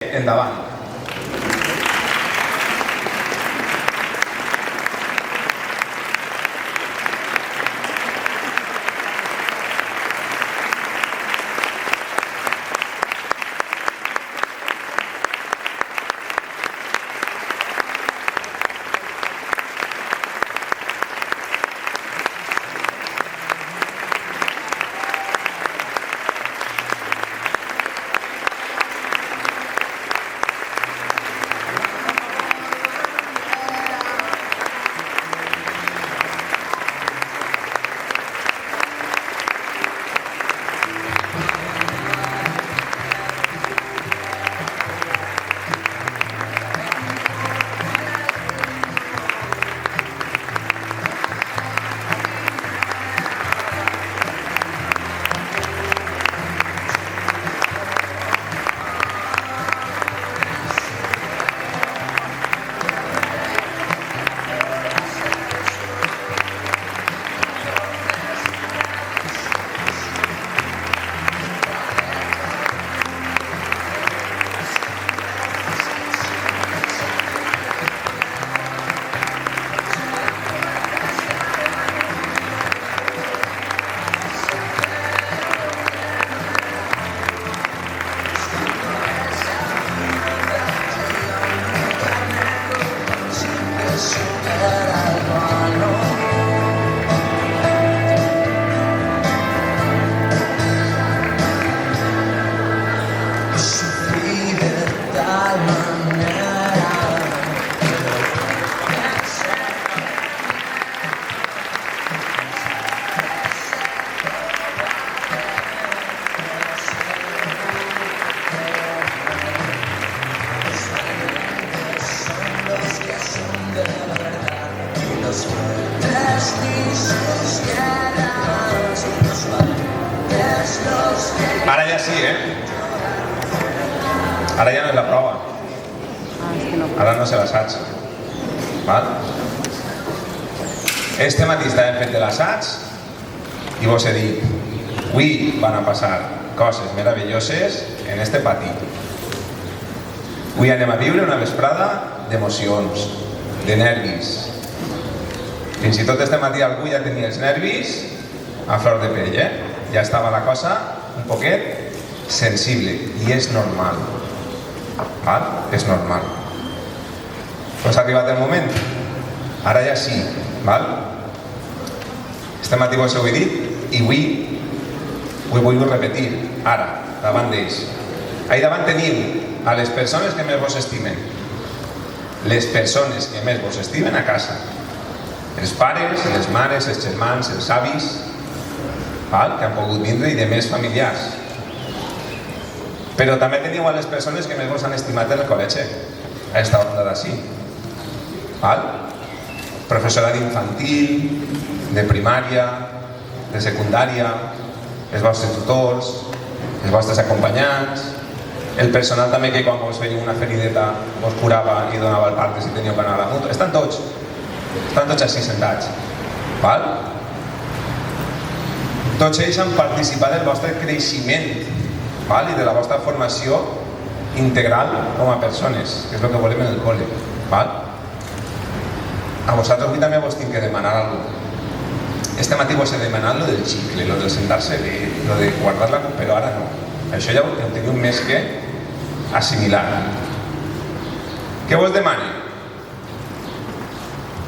Endavant. Ara ja sí, Ara ja no és la prova. Ara no se l'assaig. Este matí estàvem fent de l'assaig i vos he dit: avui van a passar coses meravelloses en este pati. Avui anem a viure una vesprada d'emocions, de nervis. Fins i tot este matí algú ja tenia els nervis a flor de pell, Ja estava la cosa un poquet sensible, i és normal. És normal. Pues ha arribat el moment. Ara ja sí, Este matí vos ho he dit i avui ho vull repetir, ara, davant d'ells. Ahí davant tenim a les persones que més vos estimen. Les persones que més vos estimen a casa. Els pares, les mares, els germans, els avis, que han pogut vindre, i de més familiars. Però també teniu a les persones que més vos han estimat en el col·legi, a esta onda d'ací. Professorat infantil, de primària, de secundària, els vostres tutors, els vostres acompanyants, el personal també que quan vos feia una ferideta vos curava i donava el parte si teníeu que anar a la mutua. Estan tots així sentats. Tots ells han participat del vostre creixement i de la vostra formació integral com a persones, que és el que volem en el col·le. A vosaltres avui també vos tinc que demanar alguna cosa. Este matí vos he demanat lo del xicle, lo de sentar-se bé, lo de guardar-la, però ara no. Això ja ho teniu més que assimilar. Què vos demane?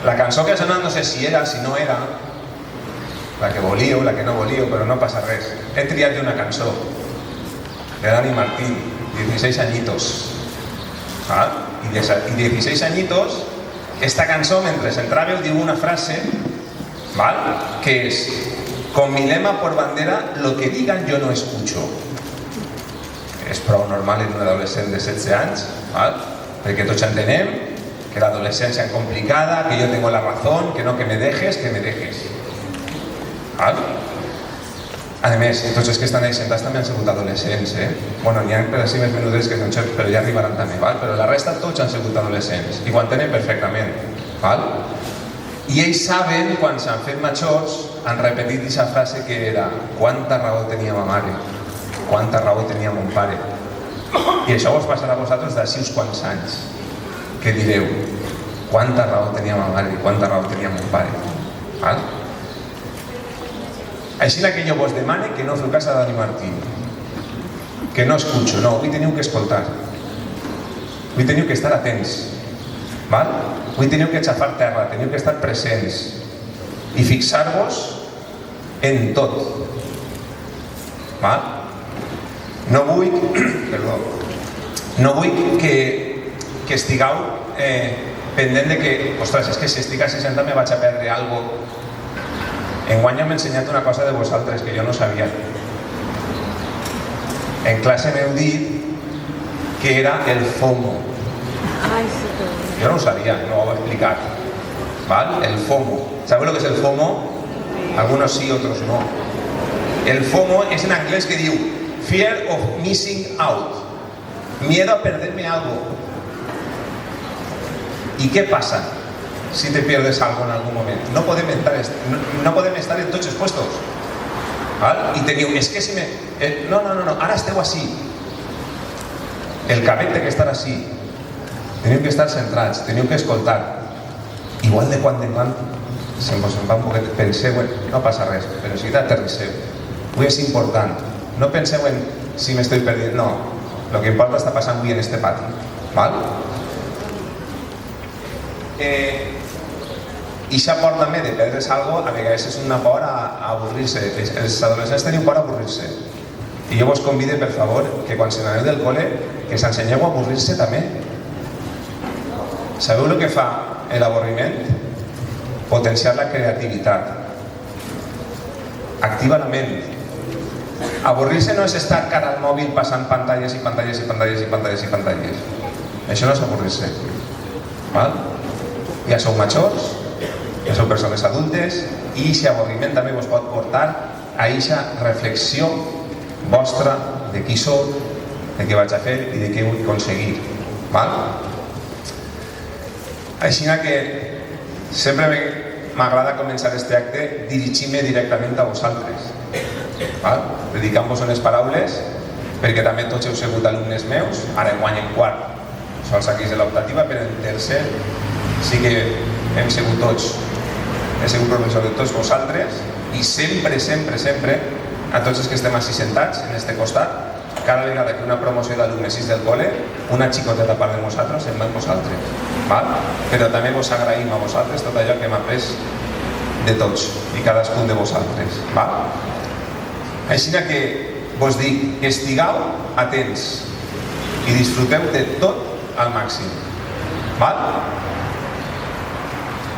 La cançó que ha sonat no sé si era, si no era, la que volíeu, la que no volíeu, però no passa res. He triat una cançó de Dani Martín, 16 añitos. I 16 añitos, esta cançó, mentre entràveu, diu una frase que és: con mi lema por bandera, lo que digan yo no escucho. És prou normal en un adolescent de 16 anys, perquè tots entenem que l'adolescència és complicada, que yo tengo la razón, que no que me dejes, que me dejes. A més, tots els que estan ahí sentats també han sigut adolescents, Bueno, n'hi ha per així més menudes que són xerts, però ja arribaran també, Però la resta tots han sigut adolescents, i ho entenen perfectament, I ells saben, quan s'han fet majors, han repetit aquesta frase que era: quanta raó tenia ma mare, quanta raó tenia mon pare. I això us passarà a vosaltres d'ací uns quants anys, que direu, quanta raó tenia ma mare i quanta raó tenia mon pare. Val? Així que jo vos demane que no feu cas a Dani Martín, que no escucho, no, avui teniu que escoltar, avui teniu que estar atents, val? Avui teniu que xafar terra, teniu que estar presents i fixar-vos en tot, val? No vull, perdó, no vull que estigueu pendent de que, ostres, és que si estic a 60 me vaig a perdre alguna cosa. Enguany m'he ensenyat una cosa de vosaltres que jo no sabia. En classe m'heu dit que era el FOMO. Jo no ho sabia, no ho he explicat. ¿Val? El FOMO. ¿Sabeu lo que es el FOMO? Algunos sí, otros no. El FOMO es en inglés que diu Fear of Missing Out. Miedo a perderme algo. ¿Y qué pasa si te pierdes algo en algún momento? No podem estar en tots els puestos. ¿Val? I teniu, és que si me... No, ara esteu així. El cabet té que estar així. Teniu que estar centrats, teniu que escoltar. Igual de quan en quan se'n va un poquet, penseu en... No passa res, però si aterrisseu. Avui és important. No penseu en si m'estic perdent, no. El que importa està passant avui en este pati. Val? I això por també de perdre's algo, a vegades és una por a avorrir-se. Els adolescents teniu por a avorrir-se. I jo vos convido, per favor, que quan se n'aneu del col·le, que s'ensenyeu a avorrir-se també. Sabeu el que fa l'avorriment? Potenciar la creativitat. Activa la ment. Avorrir-se no és estar cara al mòbil passant pantalles i pantalles i pantalles i pantalles i pantalles. Això no és avorrir-se. Val? Ja sou majors, ja sou persones adultes i aquest avorriment també vos pot portar a aquesta reflexió vostra de qui sou, de què vaig a fer i de què vull aconseguir. Val? Així que sempre m'agrada començar aquest acte dirigint-me directament a vosaltres. Val? Dedicant-vos unes paraules perquè també tots heu sigut alumnes meus, ara enguany en quart sols aquí és l'optativa, però en tercer sí que hem sigut tots. He sigut professor de tots vosaltres i sempre, sempre, sempre a tots els que estem així sentats en este costat, cada vegada que una promoció d'alumnes és del col·le, una xicoteta part de vosaltres en van vosaltres. Val? Però també vos agraïm a vosaltres tot allò que hem après de tots i cadascun de vosaltres. Val? Així que vos dic que estigueu atents i disfruteu de tot al màxim. Val?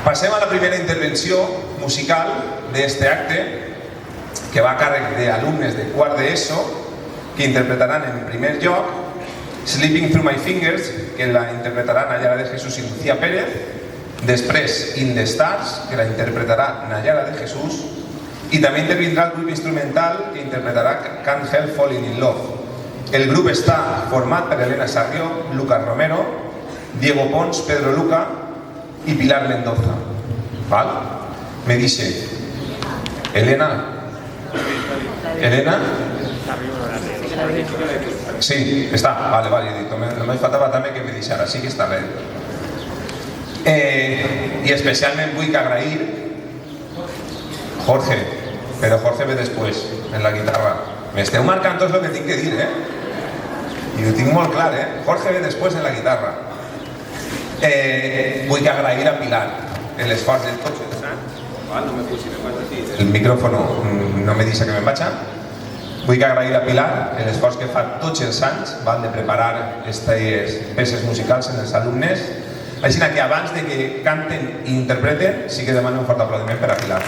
Passem a la primera intervenció musical d'este acte, que va a càrrec d'alumnes de quart d'ESO, que interpretaran en primer lloc Sleeping Through My Fingers, que la interpretarà Nayara de Jesús i Lucía Pérez, després In the Stars, que la interpretarà Nayara de Jesús, i també intervindrà el grup instrumental que interpretarà Can't Help Falling in Love. El grup està format per Elena Sarrió, Lucas Romero, Diego Pons, Pedro Luca y Pilar Mendoza. ¿Val? Me dice, Elena. ¿Elena? Sí, està. Vale, només faltava també que me deixara, sí que està bé. I especialment vull agrair Jorge, però Jorge ve després, en la guitarra. M'esteu marcant tot el que tinc que dir, I ho tinc molt clar, Jorge ve després en la guitarra. Vull agrair a Pilar l'esforç de tots els anys. El micròfono no me deixa que me'n vaig. Vull agrair a Pilar l'esforç que fa tots els anys de preparar aquestes peces musicals en els alumnes. Així que abans de que canten i interpreten, sí que demano un fort aplaudiment per a Pilar.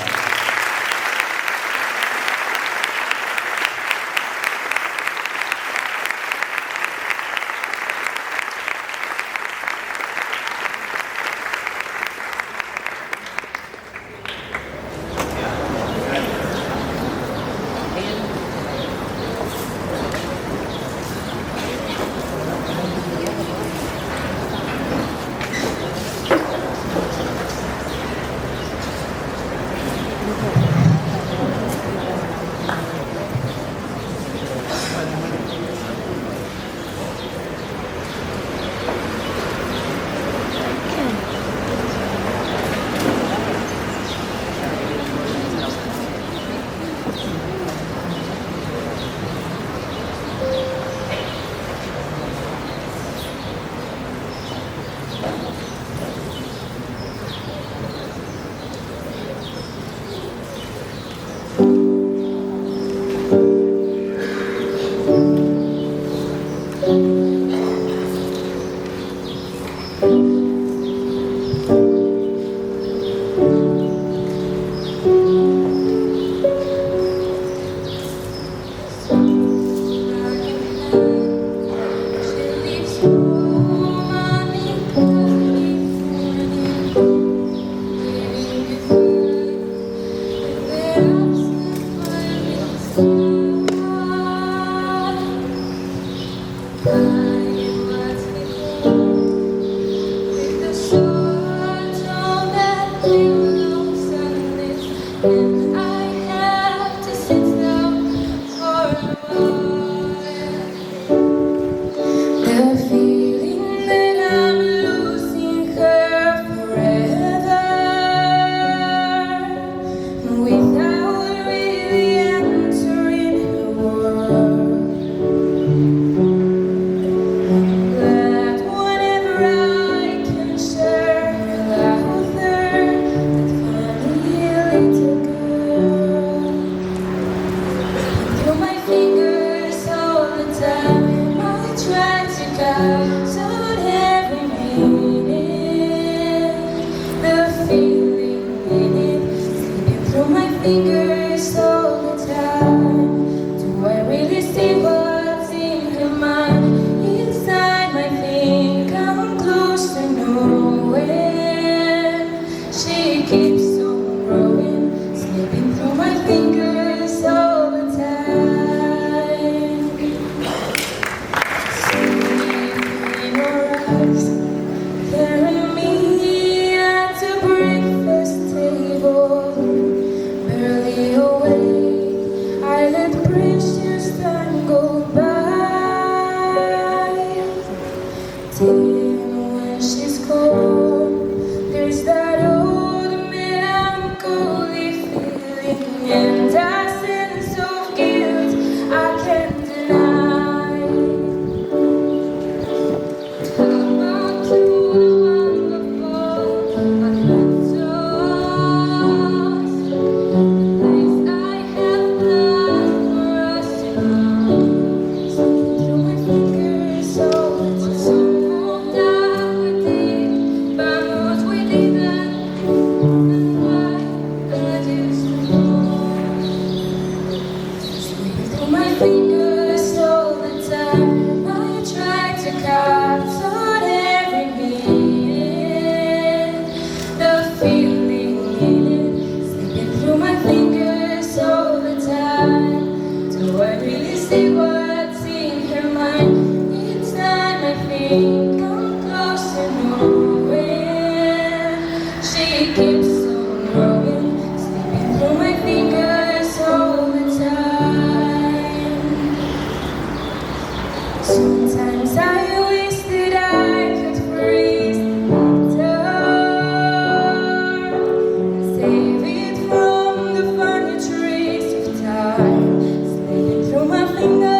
And I have to sit down for a while. The feeling that I'm losing her forever, without really entering her world. That whenever I can share her laughter, that funny little girl. Through my fingers all the time, I try to count every minute. The feeling in it, slipping through my fingers all the time. Do I really see what's in her mind? Inside my think I'm close to knowing. She keeps on growing, slipping through my fingers all the time. Sleeping in her eyes, carrying me at the breakfast table. Barely awake, I let precious time go by. Then when she's gone, there's that old melancholy feeling and a sense of guilt I can't deny. How to the wonderful but not so place I have planned for us to know. Slipping through my fingers all the time. Some of that we did, but what we didn't, and why I just know. Slipping through my fingers all the time, I try to capture every minute. The feeling in it, slipping through my fingers all the time. Do I really see what's in her mind? Each time I think I'm close to knowing. She keeps on growing, slipping through my fingers all the time. Sometimes I wish that I could freeze the time and save it from the funny tricks of time, slipping through my fingers.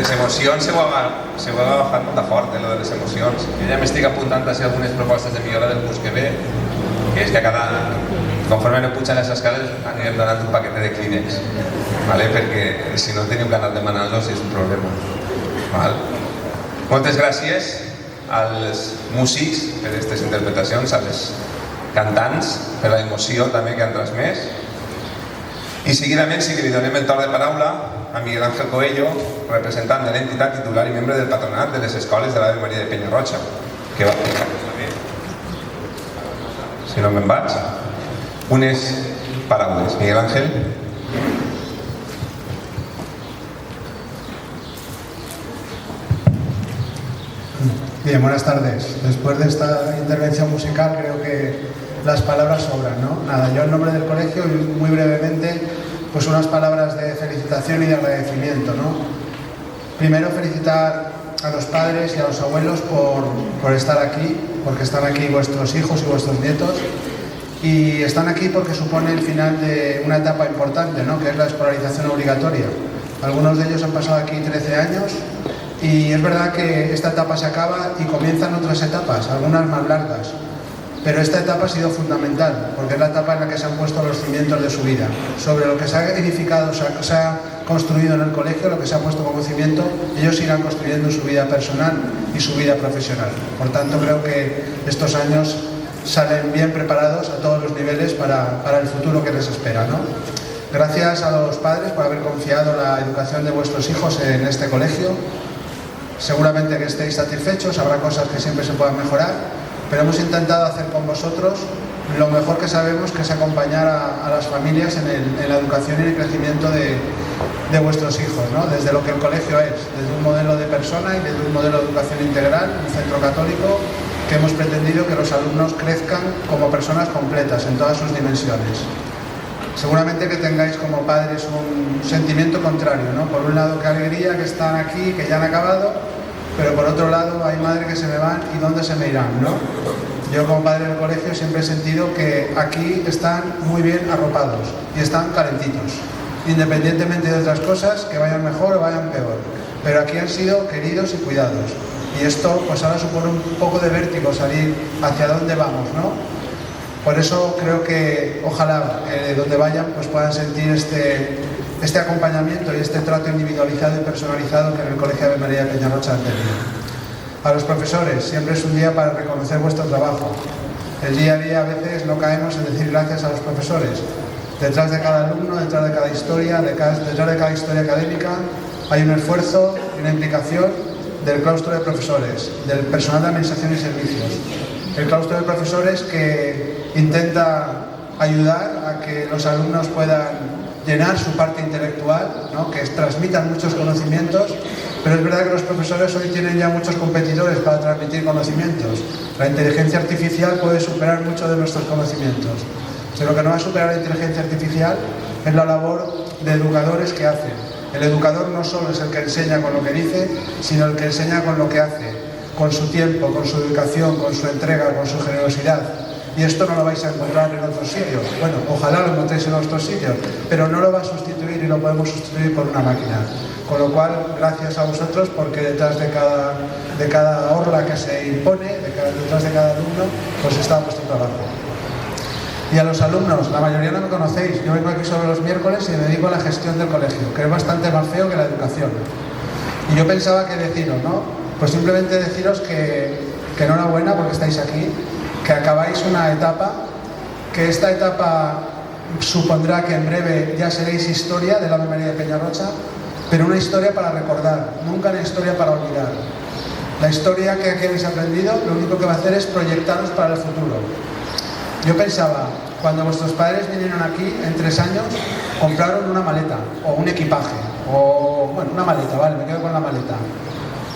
les emocions s'ho ha agafat molt de fort, lo de les emocions. Jo ja m'estic apuntant a ser algunes propostes de millora del curs que ve, que és que conforme no pujant les escales anirem donant un paquet de Kleenex, ¿vale? Perquè si no teniu que anar demanant-los és un problema. ¿Vale? Moltes gràcies als músics per aquestes interpretacions, als cantants per la emoció també que han transmès. I seguidament sí que li donem el torn de paraula a Miguel Ángel Coello, representant de l'entitat titular i membre del patronat de les escoles de l'Ave Maria de Penyarroja, que va explicar si no me'n vaig, unes paraules. Miguel Ángel. Bien, buenas tardes. Después de esta intervención musical creo que las palabras sobran, ¿no? Nada, yo en nombre del colegio y muy brevemente pues unas palabras de felicitación y de agradecimiento, ¿no? Primero felicitar a los padres y a los abuelos por estar aquí, porque están aquí vuestros hijos y vuestros nietos, y están aquí porque supone el final de una etapa importante, ¿no? Que es la escolarización obligatoria. Algunos de ellos han pasado aquí 13 años y es verdad que esta etapa se acaba y comienzan otras etapas, algunas más largas. Pero esta etapa ha sido fundamental, porque es la etapa en la que se han puesto los cimientos de su vida. Sobre lo que se ha edificado, se ha construido en el colegio, lo que se ha puesto como cimiento, ellos irán construyendo su vida personal y su vida profesional. Por tanto, creo que estos años salen bien preparados a todos los niveles para el futuro que les espera, ¿no? Gracias a los padres por haber confiado la educación de vuestros hijos en este colegio. Seguramente que estéis satisfechos, habrá cosas que siempre se puedan mejorar, pero hemos intentado hacer con vosotros lo mejor que sabemos, que es acompañar a las familias en la educación y en el crecimiento de vuestros hijos, ¿no? Desde lo que el colegio es, desde un modelo de persona y desde un modelo de educación integral, un centro católico, que hemos pretendido que los alumnos crezcan como personas completas en todas sus dimensiones. Seguramente que tengáis como padres un sentimiento contrario, ¿no? Por un lado, qué alegría que están aquí, que ya han acabado, pero por otro lado hay madres que se me van y dónde se me irán, ¿no? Yo como padre del colegio siempre he sentido que aquí están muy bien arropados y están calentitos, independientemente de otras cosas que vayan mejor o vayan peor, pero aquí han sido queridos y cuidados, y esto pues ahora supone un poco de vértigo salir hacia dónde vamos, ¿no? Por eso creo que ojalá donde vayan pues puedan sentir este acompañamiento y este trato individualizado y personalizado que en el Colegio Ave María de Peñarroja han tenido. A los profesores, siempre es un día para reconocer vuestro trabajo. El día a día a veces no caemos en decir gracias a los profesores. Detrás de cada alumno, detrás de cada historia, detrás de cada historia académica, hay un esfuerzo y una implicación del claustro de profesores, del personal de administración y servicios. El claustro de profesores que intenta ayudar a que los alumnos puedan llenar su parte intelectual, ¿no? Que transmitan muchos conocimientos, pero es verdad que los profesores hoy tienen ya muchos competidores para transmitir conocimientos. La inteligencia artificial puede superar muchos de nuestros conocimientos. Pero lo que no va a superar la inteligencia artificial es la labor de educadores que hacen. El educador no solo es el que enseña con lo que dice, sino el que enseña con lo que hace, con su tiempo, con su educación, con su entrega, con su generosidad. Y esto no lo vais a encontrar en otros sitios. Bueno, ojalá lo encontréis en otros sitios, pero no lo va a sustituir y lo podemos sustituir por una máquina. Con lo cual, gracias a vosotros, porque detrás de cada orla que se impone, detrás de cada alumno, pues está vuestro trabajo. Y a los alumnos, la mayoría no me conocéis, yo vengo aquí solo los miércoles y me dedico a la gestión del colegio, que es bastante más feo que la educación. Y yo pensaba que deciros, ¿no? Pues simplemente deciros que enhorabuena porque estáis aquí, que acabáis una etapa, que esta etapa supondrá que en breve ya seréis historia de la Ave María de Peñarroja, pero una historia para recordar, nunca una historia para olvidar. La historia que aquí habéis aprendido, lo único que va a hacer es proyectaros para el futuro. Yo pensaba, cuando vuestros padres vinieron aquí, en 3 años, compraron una maleta, o un equipaje, o, bueno, una maleta, vale, me quedo con la maleta.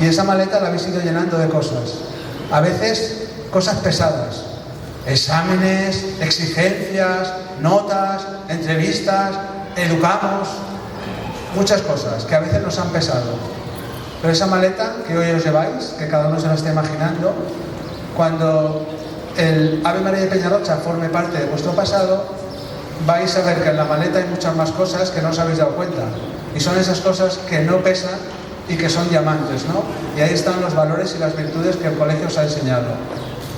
Y esa maleta la habéis ido llenando de cosas. A veces, cosas pesadas. Exámenes, exigencias, notas, entrevistas, educamos, muchas cosas que a veces nos han pesado. Pero esa maleta que hoy os lleváis, que cada uno se la está imaginando, cuando el Ave María de Peñarroja forme parte de vuestro pasado, vais a ver que en la maleta hay muchas más cosas que no os habéis dado cuenta. Y son esas cosas que no pesan y que son diamantes, ¿no? Y ahí están los valores y las virtudes que el colegio os ha enseñado.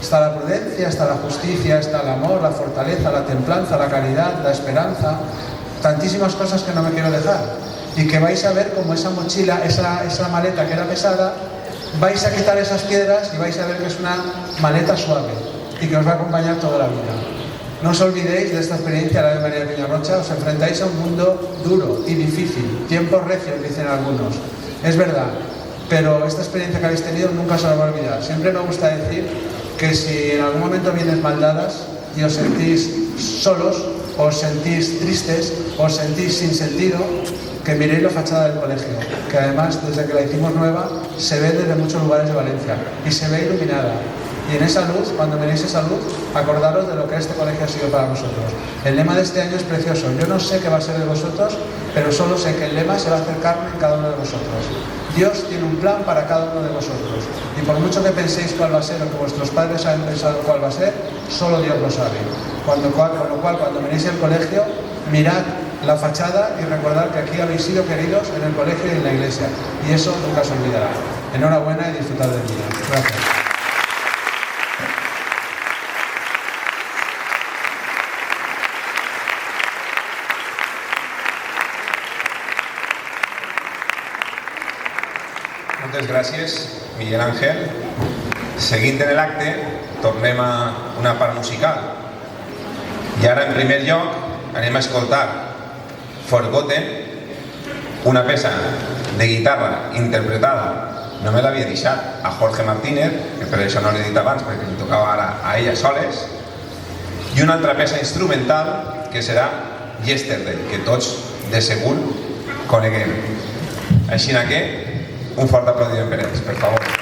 Está la prudencia, está la justicia, está el amor, la fortaleza, la templanza, la caridad, la esperanza, tantísimas cosas que no me quiero dejar. Y que vais a ver como esa mochila, esa maleta que era pesada, vais a quitar esas piedras y vais a ver que es una maleta suave y que os va a acompañar toda la vida. No os olvidéis de esta experiencia, la de María Peñarrocha. Os enfrentáis a un mundo duro y difícil, tiempos recios, dicen algunos. Es verdad, pero esta experiencia que habéis tenido nunca se la va a olvidar. Siempre me gusta decir que si en algún momento vienes mal dadas y os sentís solos, os sentís tristes, os sentís sin sentido, que miréis la fachada del colegio, que además desde que la hicimos nueva se ve desde muchos lugares de Valencia y se ve iluminada. Y en esa luz, cuando miréis esa luz, acordaros de lo que este colegio ha sido para nosotros. El lema de este año es precioso. Yo no sé qué va a ser de vosotros, pero solo sé que el lema se va a hacer carne en cada uno de vosotros. Dios tiene un plan para cada uno de vosotros. Y por mucho que penséis cuál va a ser o que vuestros padres hayan pensado cuál va a ser, solo Dios lo sabe. Con lo cual, cuando miréis el colegio, mirad la fachada y recordad que aquí habéis sido queridos en el colegio y en la iglesia. Y eso nunca se olvidará. Enhorabuena y disfrutad del día. Gracias. Moltes gràcies, Miguel Ángel. Seguint en l'acte, tornem a una part musical. I ara, en primer lloc, anem a escoltar Forgotten, una peça de guitarra interpretada, no me l'havia deixat, a Jorge Martínez, que per això no l'he dit abans, perquè li tocava ara a ella soles, i una altra peça instrumental que serà Yesterday, que tots de segur coneguem. Així que un fort aplaudiment per ells, per favor.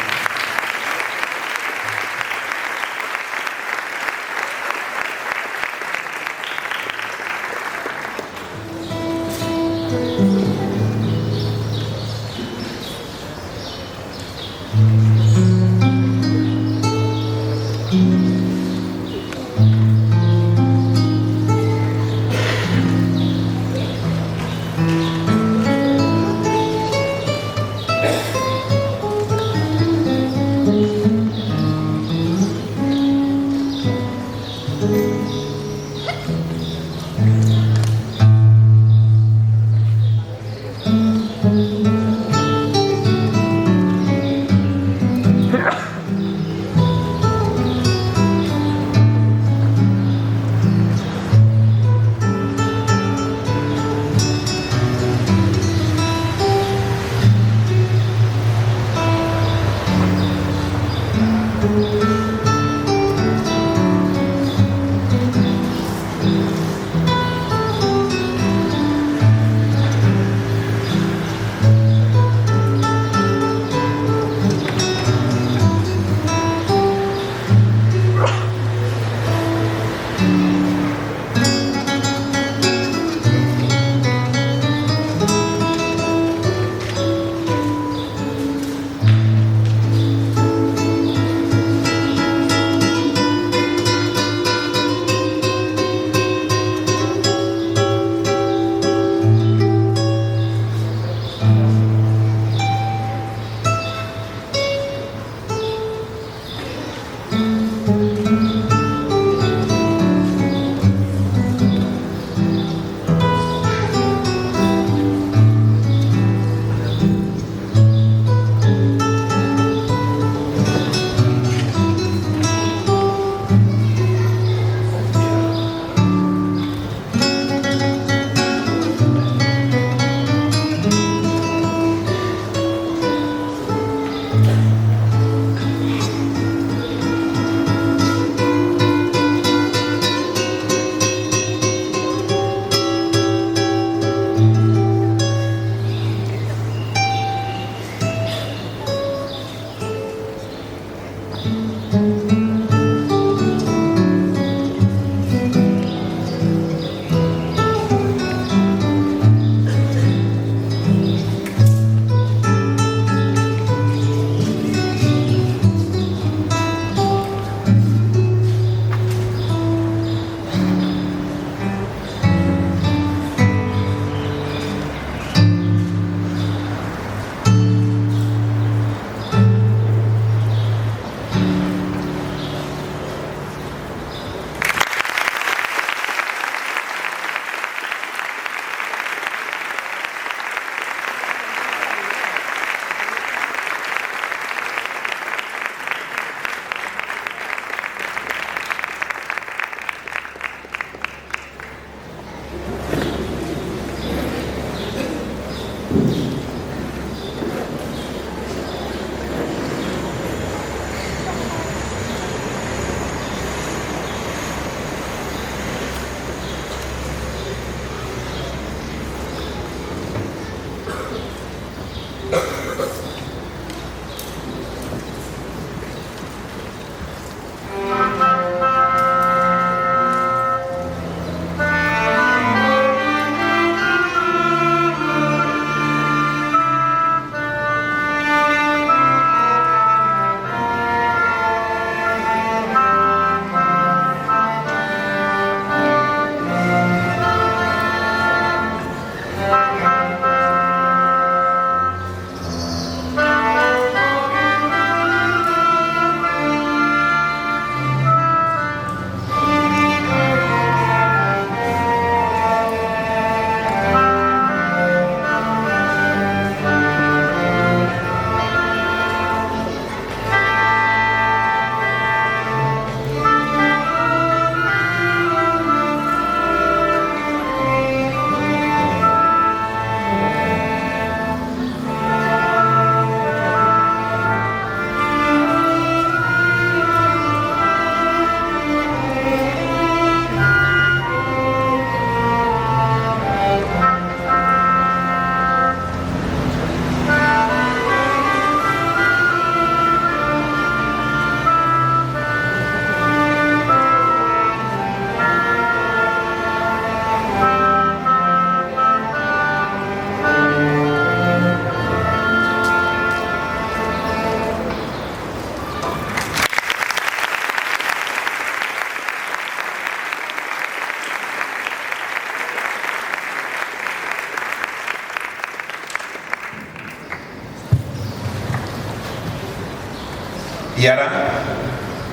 I ara,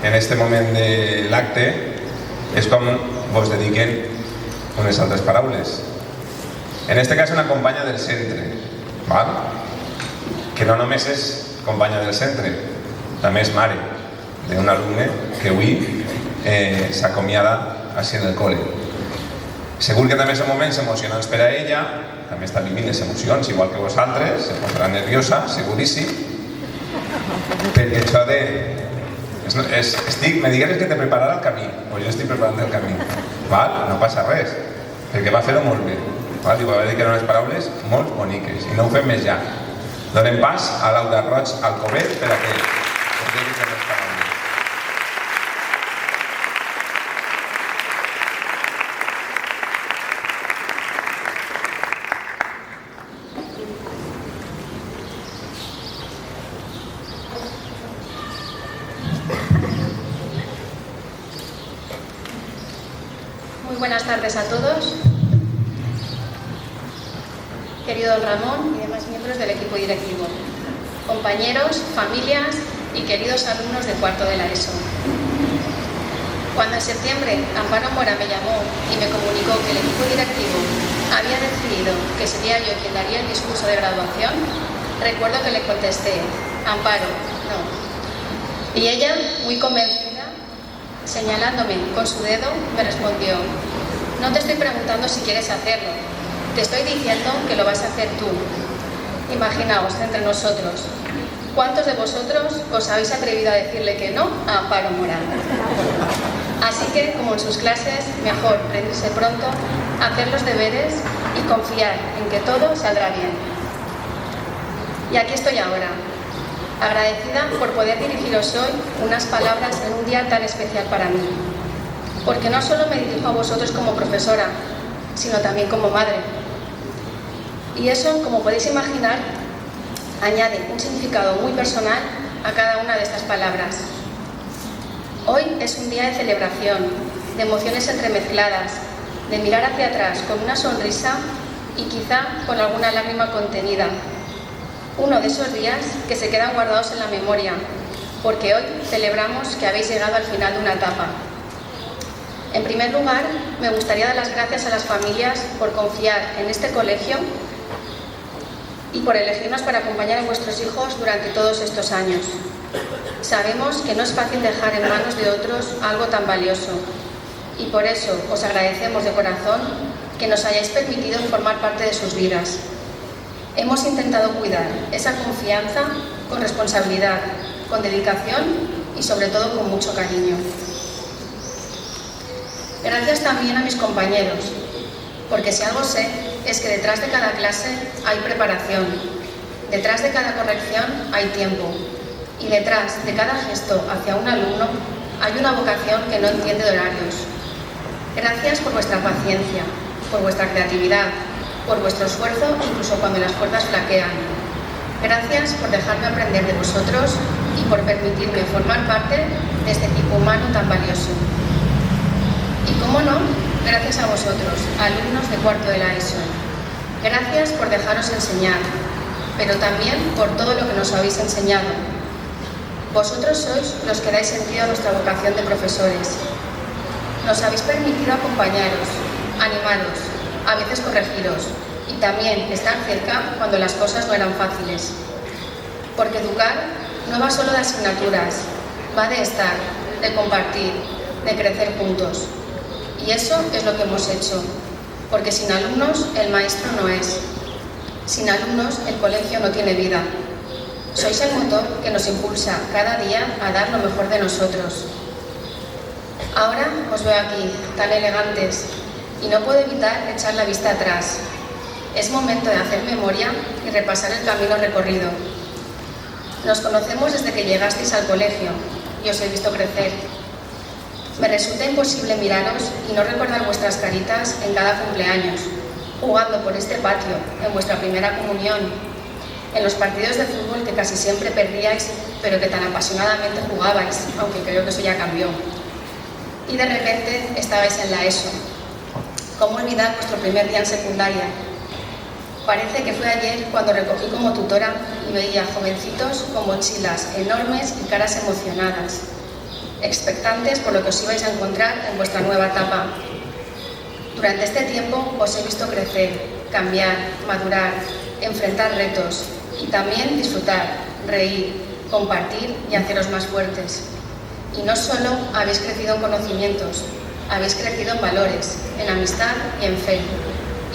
en este moment de l'acte, és com vos dediquen unes altres paraules. En este cas, una companya del centre, val? Que no només és companya del centre, també és mare d'un alumne que avui s'acomiada així en el col·le. Segur que també són moments emocionants per a ella, també està vivint les emocions, igual que vosaltres, se posarà nerviosa, seguríssim, perquè això de... me digues que te prepararà el camí, o jo estic preparant el camí, val? No passa res, perquè va fer-ho molt bé, val? I va dir que eren unes paraules molt boniques, i no ho fem més ja. Donem pas a Laura Roig Alcover per a que us digui les paraules. Muy buenas tardes a todos. Querido don Ramón y demás miembros del equipo directivo, compañeros, familias y queridos alumnos de cuarto de la ESO. Cuando en septiembre Amparo Mora me llamó y me comunicó que el equipo directivo había decidido que sería yo quien daría el discurso de graduación, recuerdo que le contesté: Amparo, no. Y ella, muy convencida, señalándome con su dedo, me respondió: no te estoy preguntando si quieres hacerlo, te estoy diciendo que lo vas a hacer tú. Imaginaos, entre nosotros, ¿cuántos de vosotros os habéis atrevido a decirle que no a Amparo Mora? Así que, como en sus clases, mejor rendirse pronto, hacer los deberes y confiar en que todo saldrá bien. Y aquí estoy ahora, agradecida por poder dirigiros hoy unas palabras en un día tan especial para mí. Porque no solo me dirijo a vosotros como profesora, sino también como madre. Y eso, como podéis imaginar, añade un significado muy personal a cada una de estas palabras. Hoy es un día de celebración, de emociones entremezcladas, de mirar hacia atrás con una sonrisa y quizá con alguna lágrima contenida. Uno de esos días que se quedan guardados en la memoria, porque hoy celebramos que habéis llegado al final de una etapa. En primer lugar, me gustaría dar las gracias a las familias por confiar en este colegio y por elegirnos para acompañar a vuestros hijos durante todos estos años. Sabemos que no es fácil dejar en manos de otros algo tan valioso y por eso os agradecemos de corazón que nos hayáis permitido formar parte de sus vidas. Hemos intentado cuidar esa confianza con responsabilidad, con dedicación y sobre todo con mucho cariño. Gracias también a mis compañeros, porque si algo sé es que detrás de cada clase hay preparación, detrás de cada corrección hay tiempo y detrás de cada gesto hacia un alumno hay una vocación que no entiende de horarios. Gracias por vuestra paciencia, por vuestra creatividad, por vuestro esfuerzo incluso cuando las fuerzas flaquean. Gracias por dejarme aprender de vosotros y por permitirme formar parte de este equipo humano tan valioso. Y cómo no, gracias a vosotros, alumnos de cuarto de la ESO. Gracias por dejaros enseñar, pero también por todo lo que nos habéis enseñado. Vosotros sois los que dais sentido a nuestra vocación de profesores. Nos habéis permitido acompañaros, animaros, a veces corregiros y también estar cerca cuando las cosas no eran fáciles. Porque educar no va solo de asignaturas, va de estar, de compartir, de crecer juntos. Y eso es lo que hemos hecho, porque sin alumnos el maestro no es. Sin alumnos el colegio no tiene vida. Sois el motor que nos impulsa cada día a dar lo mejor de nosotros. Ahora os veo aquí, tan elegantes, y no puedo evitar echar la vista atrás. Es momento de hacer memoria y repasar el camino recorrido. Nos conocemos desde que llegasteis al colegio y os he visto crecer. Me resulta imposible miraros y no recordar vuestras caritas en cada cumpleaños, jugando por este patio, en vuestra primera comunión, en los partidos de fútbol que casi siempre perdíais, pero que tan apasionadamente jugabais, aunque creo que eso ya cambió. Y de repente estabais en la ESO. ¿Cómo olvidar vuestro primer día en secundaria? Parece que fue ayer cuando recogí como tutora y veía jovencitos con mochilas enormes y caras emocionadas, expectantes por lo que os ibais a encontrar en vuestra nueva etapa. Durante este tiempo os he visto crecer, cambiar, madurar, enfrentar retos y también disfrutar, reír, compartir y haceros más fuertes. Y no solo habéis crecido en conocimientos, habéis crecido en valores, en amistad y en fe.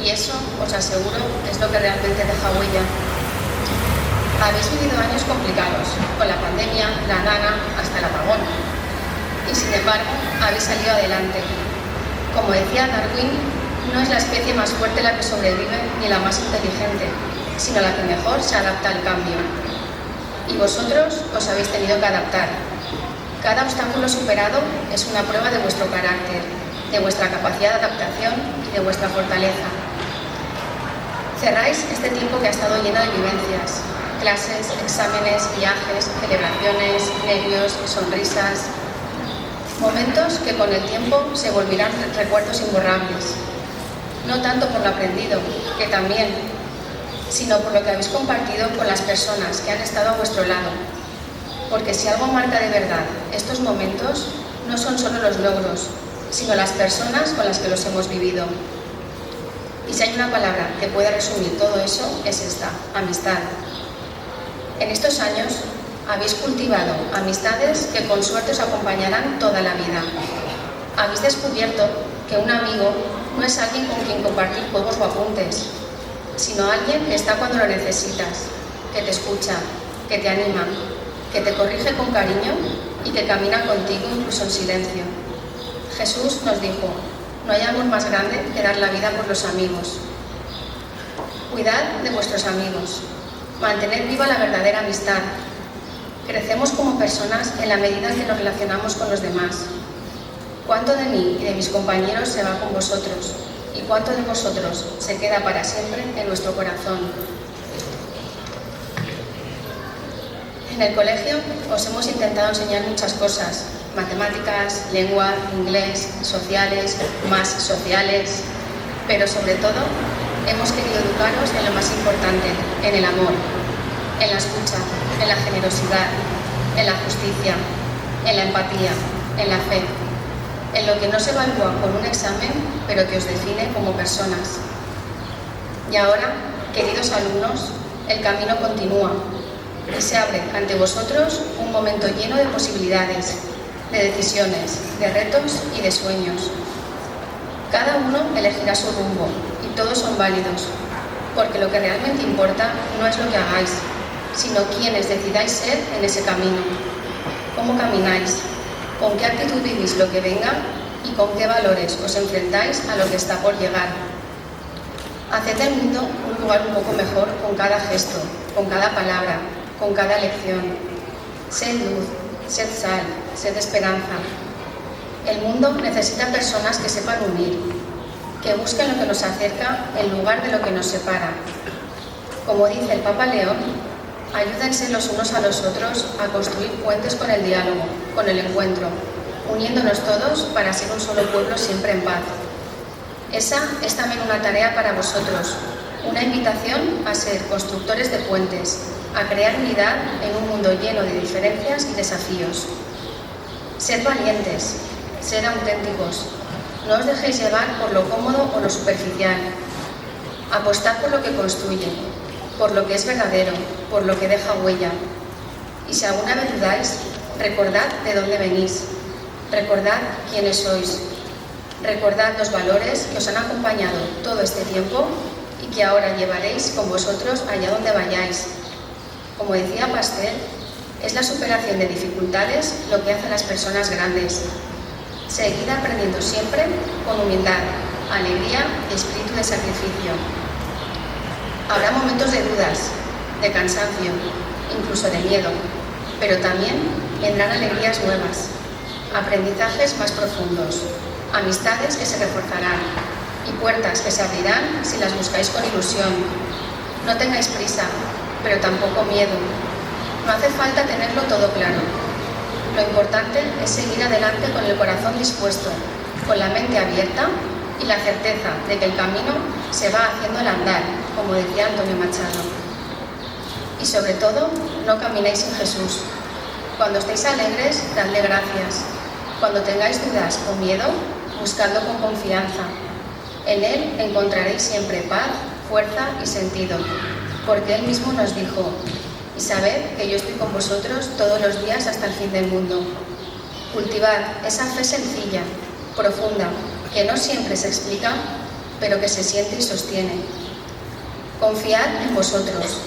Y eso, os aseguro, es lo que realmente deja huella. Habéis vivido años complicados, con la pandemia, la nana, hasta el apagón. Y sin embargo, habéis salido adelante. Como decía Darwin, no es la especie más fuerte la que sobrevive ni la más inteligente, sino la que mejor se adapta al cambio. Y vosotros os habéis tenido que adaptar. Cada obstáculo superado es una prueba de vuestro carácter, de vuestra capacidad de adaptación y de vuestra fortaleza. Cerráis este tiempo que ha estado lleno de vivencias, clases, exámenes, viajes, celebraciones, nervios, sonrisas, momentos que con el tiempo se volverán recuerdos imborrables. No tanto por lo aprendido, que también, sino por lo que habéis compartido con las personas que han estado a vuestro lado. Porque si algo marca de verdad estos momentos, no son solo los logros, sino las personas con las que los hemos vivido. Y si hay una palabra que puede resumir todo eso, es esta: amistad. En estos años habéis cultivado amistades que con suerte os acompañarán toda la vida. Habéis descubierto que un amigo no es alguien con quien compartir juegos o apuntes, sino alguien que está cuando lo necesitas, que te escucha, que te anima, que te corrige con cariño y que camina contigo incluso en silencio. Jesús nos dijo: no hay amor más grande que dar la vida por los amigos. Cuidad de vuestros amigos, mantened viva la verdadera amistad. Crecemos como personas en la medida en que nos relacionamos con los demás. ¿Cuánto de mí y de mis compañeros se va con vosotros? ¿Y cuánto de vosotros se queda para siempre en nuestro corazón? En el colegio os hemos intentado enseñar muchas cosas: matemáticas, lengua, inglés, sociales, más sociales, pero sobre todo hemos querido educaros en lo más importante, en el amor, en la escucha, en la generosidad, en la justicia, en la empatía, en la fe, en lo que no se evalúa con un examen, pero que os define como personas. Y ahora, queridos alumnos, el camino continúa y se abre ante vosotros un momento lleno de posibilidades, de decisiones, de retos y de sueños. Cada uno elegirá su rumbo y todos son válidos, porque lo que realmente importa no es lo que hagáis, sino quiénes decidáis ser en ese camino. ¿Cómo camináis? ¿Con qué actitud vivís lo que venga? ¿Y con qué valores os enfrentáis a lo que está por llegar? Haced del mundo un lugar un poco mejor con cada gesto, con cada palabra, con cada lección. Sed luz, sed sal, sed esperanza. El mundo necesita personas que sepan unir, que busquen lo que nos acerca en lugar de lo que nos separa. Como dice el Papa León, ayúdense los unos a los otros a construir puentes con el diálogo, con el encuentro, uniéndonos todos para ser un solo pueblo siempre en paz. Esa es también una tarea para vosotros, una invitación a ser constructores de puentes, a crear unidad en un mundo lleno de diferencias y desafíos. Sed valientes, sed auténticos, no os dejéis llevar por lo cómodo o lo superficial. Apostad por lo que construye, por lo que es verdadero, por lo que deja huella. Y si alguna vez dudáis, recordad de dónde venís, recordad quiénes sois, recordad los valores que os han acompañado todo este tiempo y que ahora llevaréis con vosotros allá donde vayáis. Como decía Pastel, es la superación de dificultades lo que hace a las personas grandes. Seguid aprendiendo siempre con humildad, alegría y espíritu de sacrificio. Habrá momentos de dudas, de cansancio, incluso de miedo, pero también vendrán alegrías nuevas, aprendizajes más profundos, amistades que se reforzarán y puertas que se abrirán si las buscáis con ilusión. No tengáis prisa, pero tampoco miedo. No hace falta tenerlo todo claro. Lo importante es seguir adelante con el corazón dispuesto, con la mente abierta y la certeza de que el camino se va haciendo el andar, como decía Antonio Machado. Y sobre todo, no caminéis sin Jesús. Cuando estéis alegres, dadle gracias. Cuando tengáis dudas o miedo, buscadlo con confianza. En Él encontraréis siempre paz, fuerza y sentido, porque Él mismo nos dijo: y sabed que yo estoy con vosotros todos los días hasta el fin del mundo. Cultivad esa fe sencilla, profunda, que no siempre se explica, pero que se siente y sostiene. Confiad en vosotros.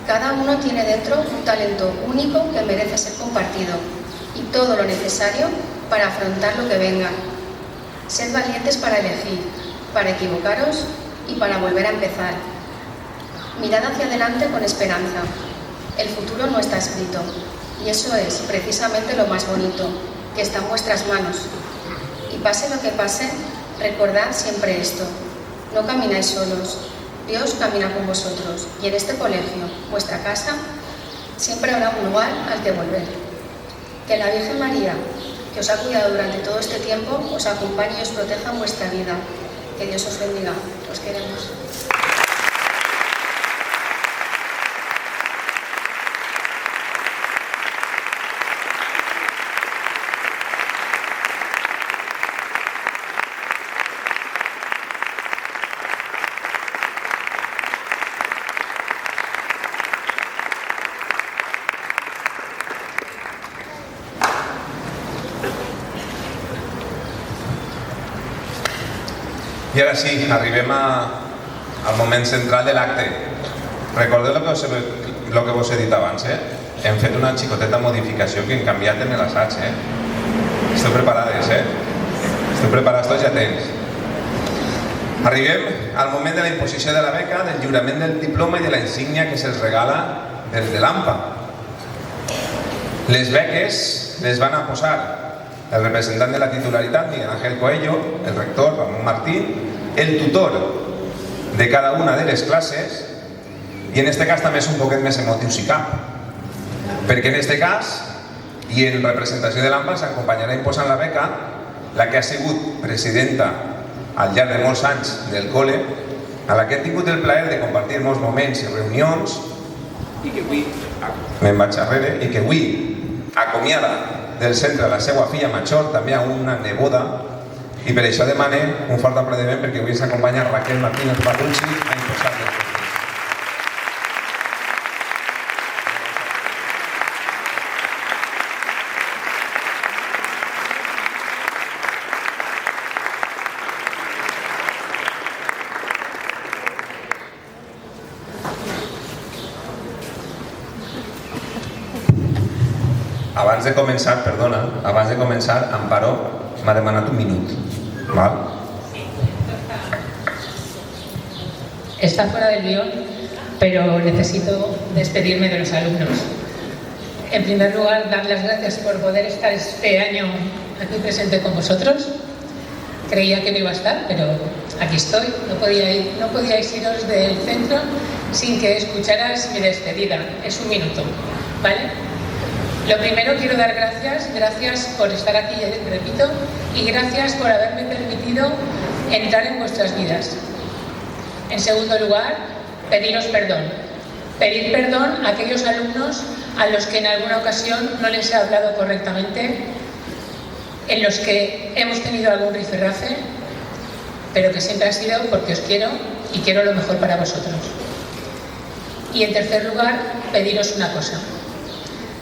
Cada uno tiene dentro un talento único que merece ser compartido y todo lo necesario para afrontar lo que venga. Sed valientes para elegir, para equivocaros y para volver a empezar. Mirad hacia adelante con esperanza. El futuro no está escrito y eso es precisamente lo más bonito, que está en vuestras manos. Y pase lo que pase, recordad siempre esto: no camináis solos, Dios camina con vosotros y en este colegio, vuestra casa, siempre habrá un lugar al que volver. Que la Virgen María, que os ha cuidado durante todo este tiempo, os acompañe y os proteja en vuestra vida. Que Dios os bendiga. Os queremos. I ara sí, arribem al moment central de l'acte. Recordeu el que vos he dit abans, Hem fet una xicoteta modificació que hem canviat en l'assaig, Esteu preparades, Esteu preparats tots i atents. Arribem al moment de la imposició de la beca, del lliurament del diploma i de la insígnia que se'ls regala des de l'AMPA. Les beques les van a posar el representant de la titularitat, Miguel Ángel Coello, el rector, Ramon Martín, el tutor de cada una de les classes, i en este cas també és un poquet més emotiu si cap, perquè en este cas, i en representació de l'AMPA, s'acompanyarà imposant la beca la que ha sigut presidenta al llarg de molts anys del col·le, a la que he tingut el plaer de compartir molts moments i reunions, i que avui me'n vaig arrere, i que avui acomiada del centre a la seva filla major, també a una neboda, i per això demane un fort aplaudiment perquè avui ens acompanya Raquel Martínez Barrucci a imposar-nos. Abans de començar, Amparo m'ha demanat un minut. ¿Vale? Está fuera del guión, pero necesito despedirme de los alumnos. En primer lugar, dar las gracias por poder estar este año aquí presente con vosotros. Creía que no iba a estar, pero aquí estoy. No podíais iros del centro sin que escucharas mi despedida. Es un minuto, ¿vale? Lo primero, quiero dar gracias por estar aquí, repito, y gracias por haberme permitido entrar en vuestras vidas. En segundo lugar, pediros perdón. Pedir perdón a aquellos alumnos a los que en alguna ocasión no les he hablado correctamente, en los que hemos tenido algún rifirrafe, pero que siempre ha sido porque os quiero y quiero lo mejor para vosotros. Y en tercer lugar, pediros una cosa.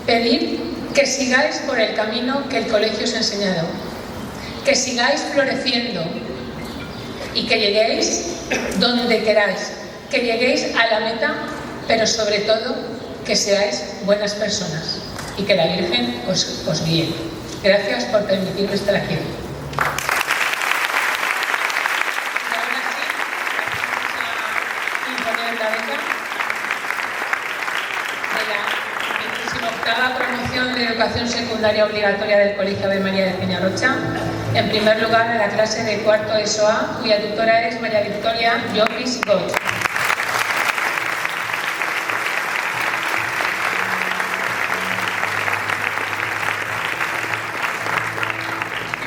Pedir que sigáis por el camino que el colegio os ha enseñado, que sigáis floreciendo y que lleguéis donde queráis, que lleguéis a la meta, pero sobre todo que seáis buenas personas y que la Virgen os guíe. Gracias por permitirme estar aquí. De educación secundaria obligatoria del Colegio de María de Peñarrocha, en primer lugar en la clase de cuarto ESO A, cuya tutora es María Victoria Llopis Goch.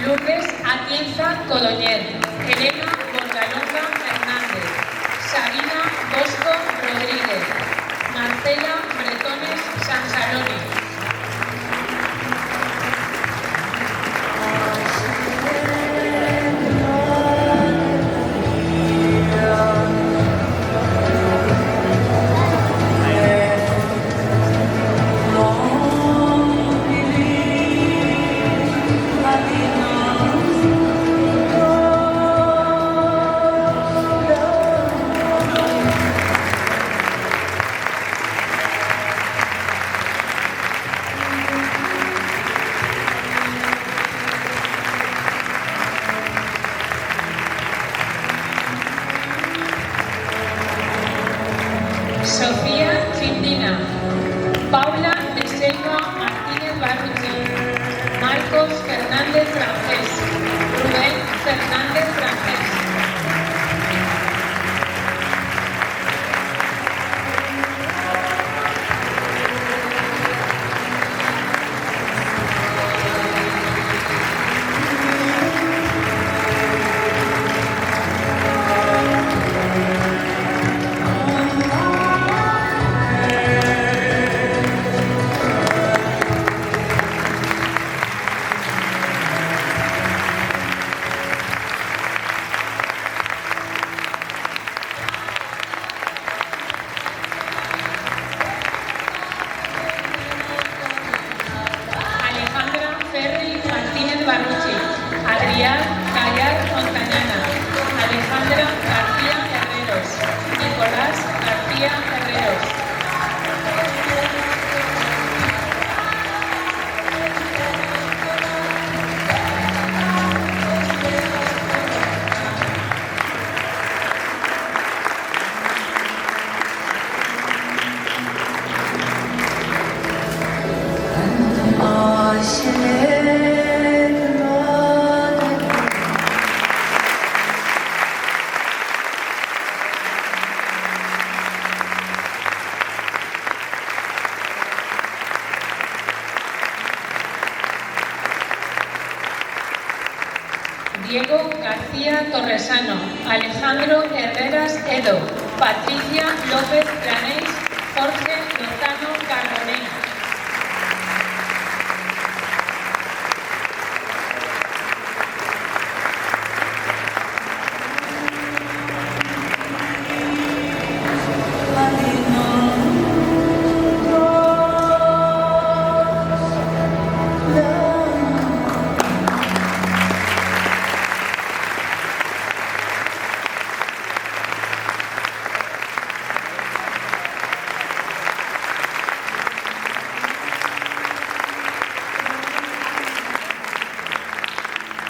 Lourdes Atienza Codoñer, Elena Bordalonga Fernández, Marcela Bretones Sansaloni. Sofía Cristina, Paula de Selva Martínez Barruti, Marcos Fernández Francés, Rubén Fernández Francés. Diego García Torresano, Alejandro Herreras Edo, Patricia López Planés, Jorge Lozano Carbonell.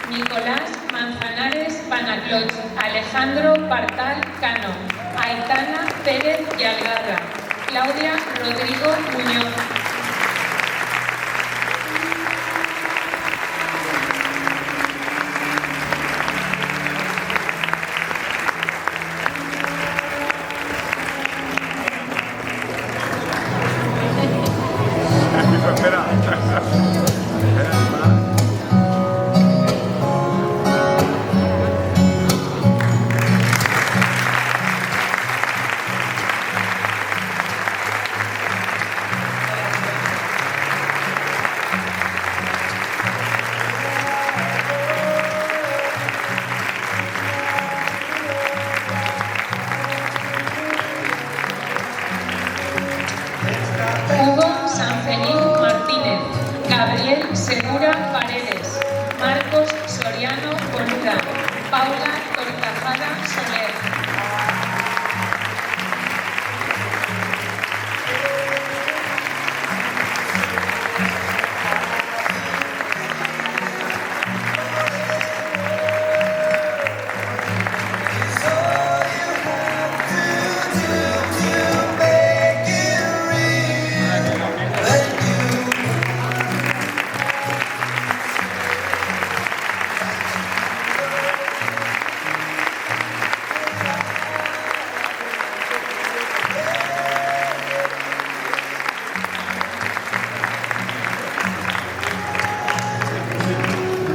Nicolás Manzanares Panacloch, Alejandro Partal Cano, Aitana Pérez Yalgarra, Claudia Rodrigo Muñoz. Hugo Sanfelín Martínez, Gabriel Segura Paredes, Marcos Soriano Boluda, Paula Tortajada Soler.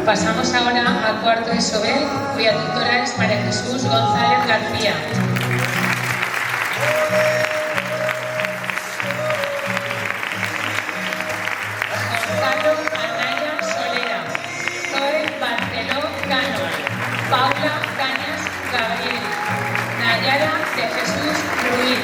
Pasamos ahora a cuarto de ESO B, cuya tutora es María Jesús González García. Paula Cañas Gabriel, Nayara de Jesús Ruiz.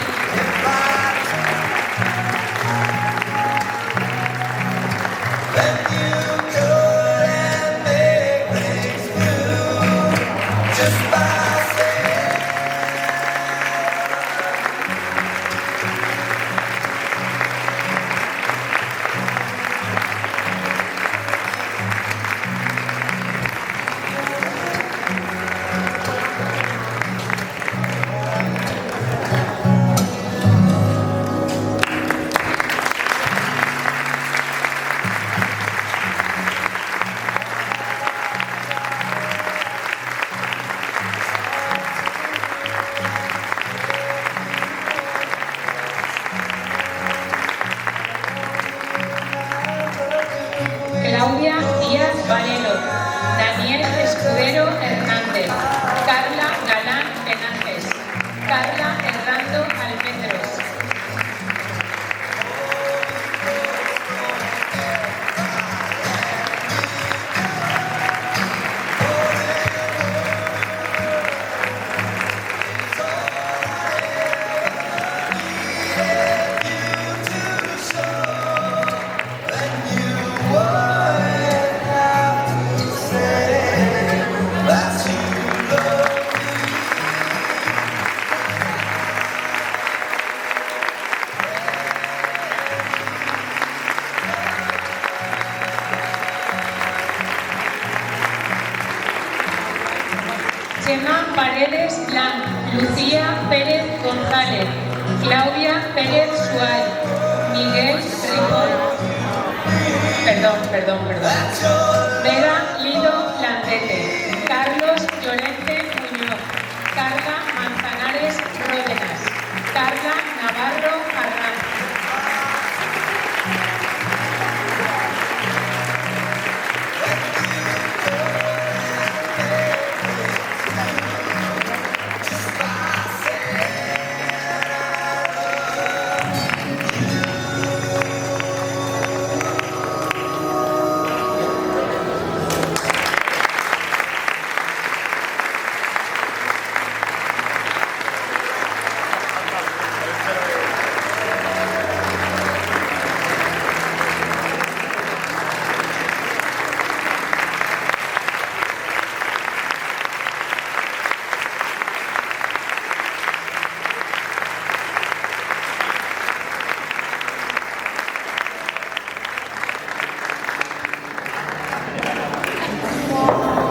Claudia Díaz Valero, Daniel Escudero Hernández, Carla Galán Benajes, Carla Hernando Almendros. Gemma Paredes Blanc, Lucía Pérez González, Claudia Pérez Suárez, Miguel Ripoll, perdón, Vera Lido Landete, Carlos Llorente Muñoz, Carla Manzanares Ródenas, Carla Navarro Arranz.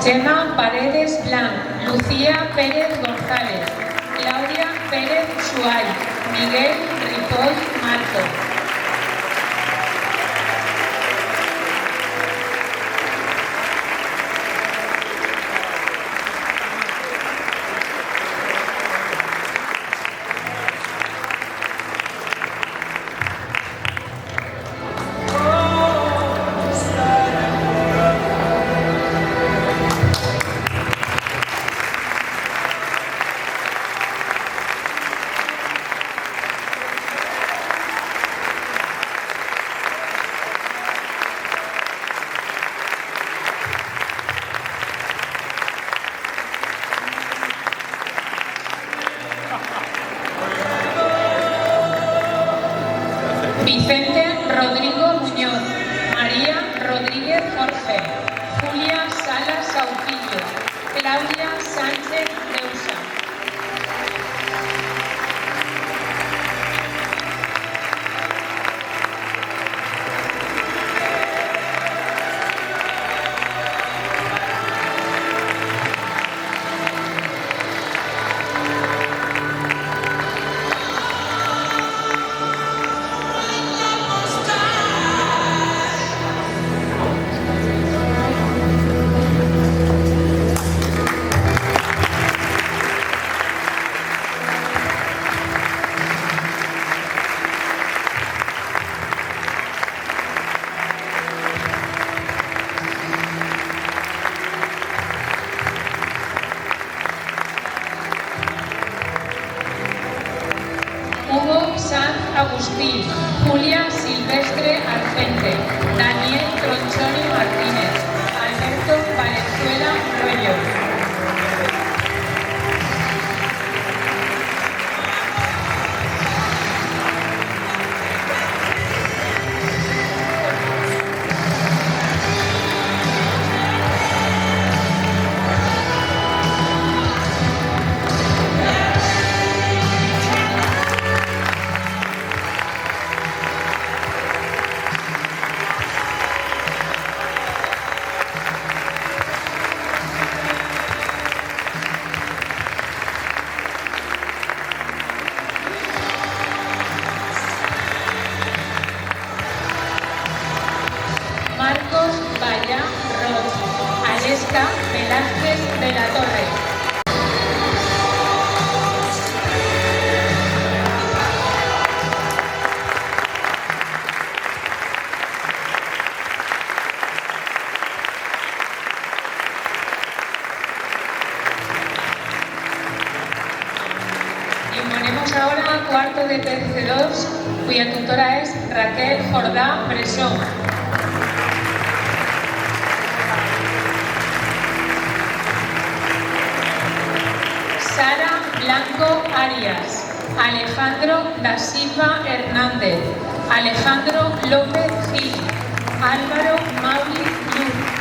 Gemma Paredes Blanc, Lucía Pérez González, Claudia Pérez Suárez, Miguel Ripoll Marco. Vicente Rodrigo Muñoz, María Rodríguez Jorge, Julia Salas Sauquillo, Claudia Sánchez Reusa. Hugo Sanz Agustín, Julia Silvestre Argente, Daniel Tronchoni Martínez, Alberto Valenzuela Rollo. Pasamos ahora a cuarto de PC2, cuya tutora es Raquel Jordá Bresó. Sara Blanco Arias, Alejandro da Silva Hernández, Alejandro López Gil, Álvaro Mauri Luz.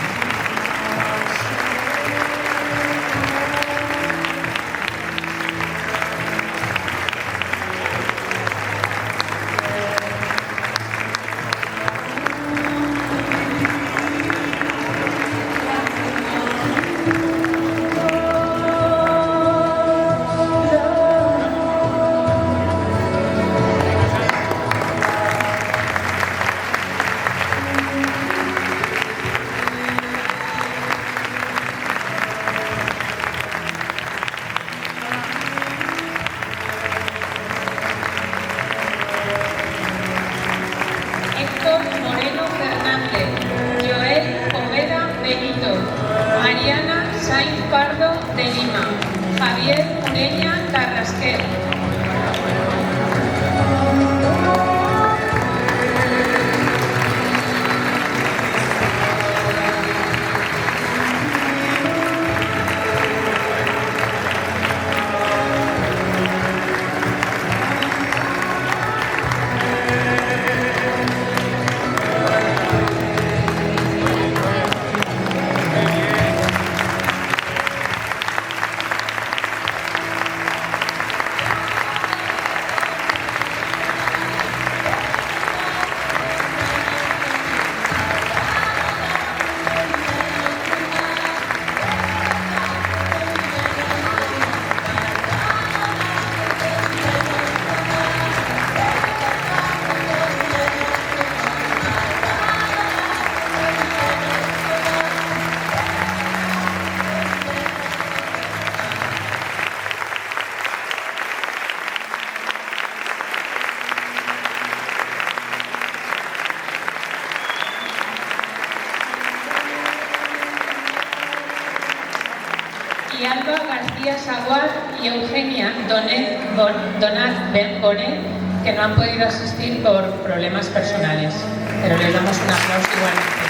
Y Alba García Saguar y Eugenia Donat Bonet, que no han podido asistir por problemas personales, pero les damos un aplauso igualmente.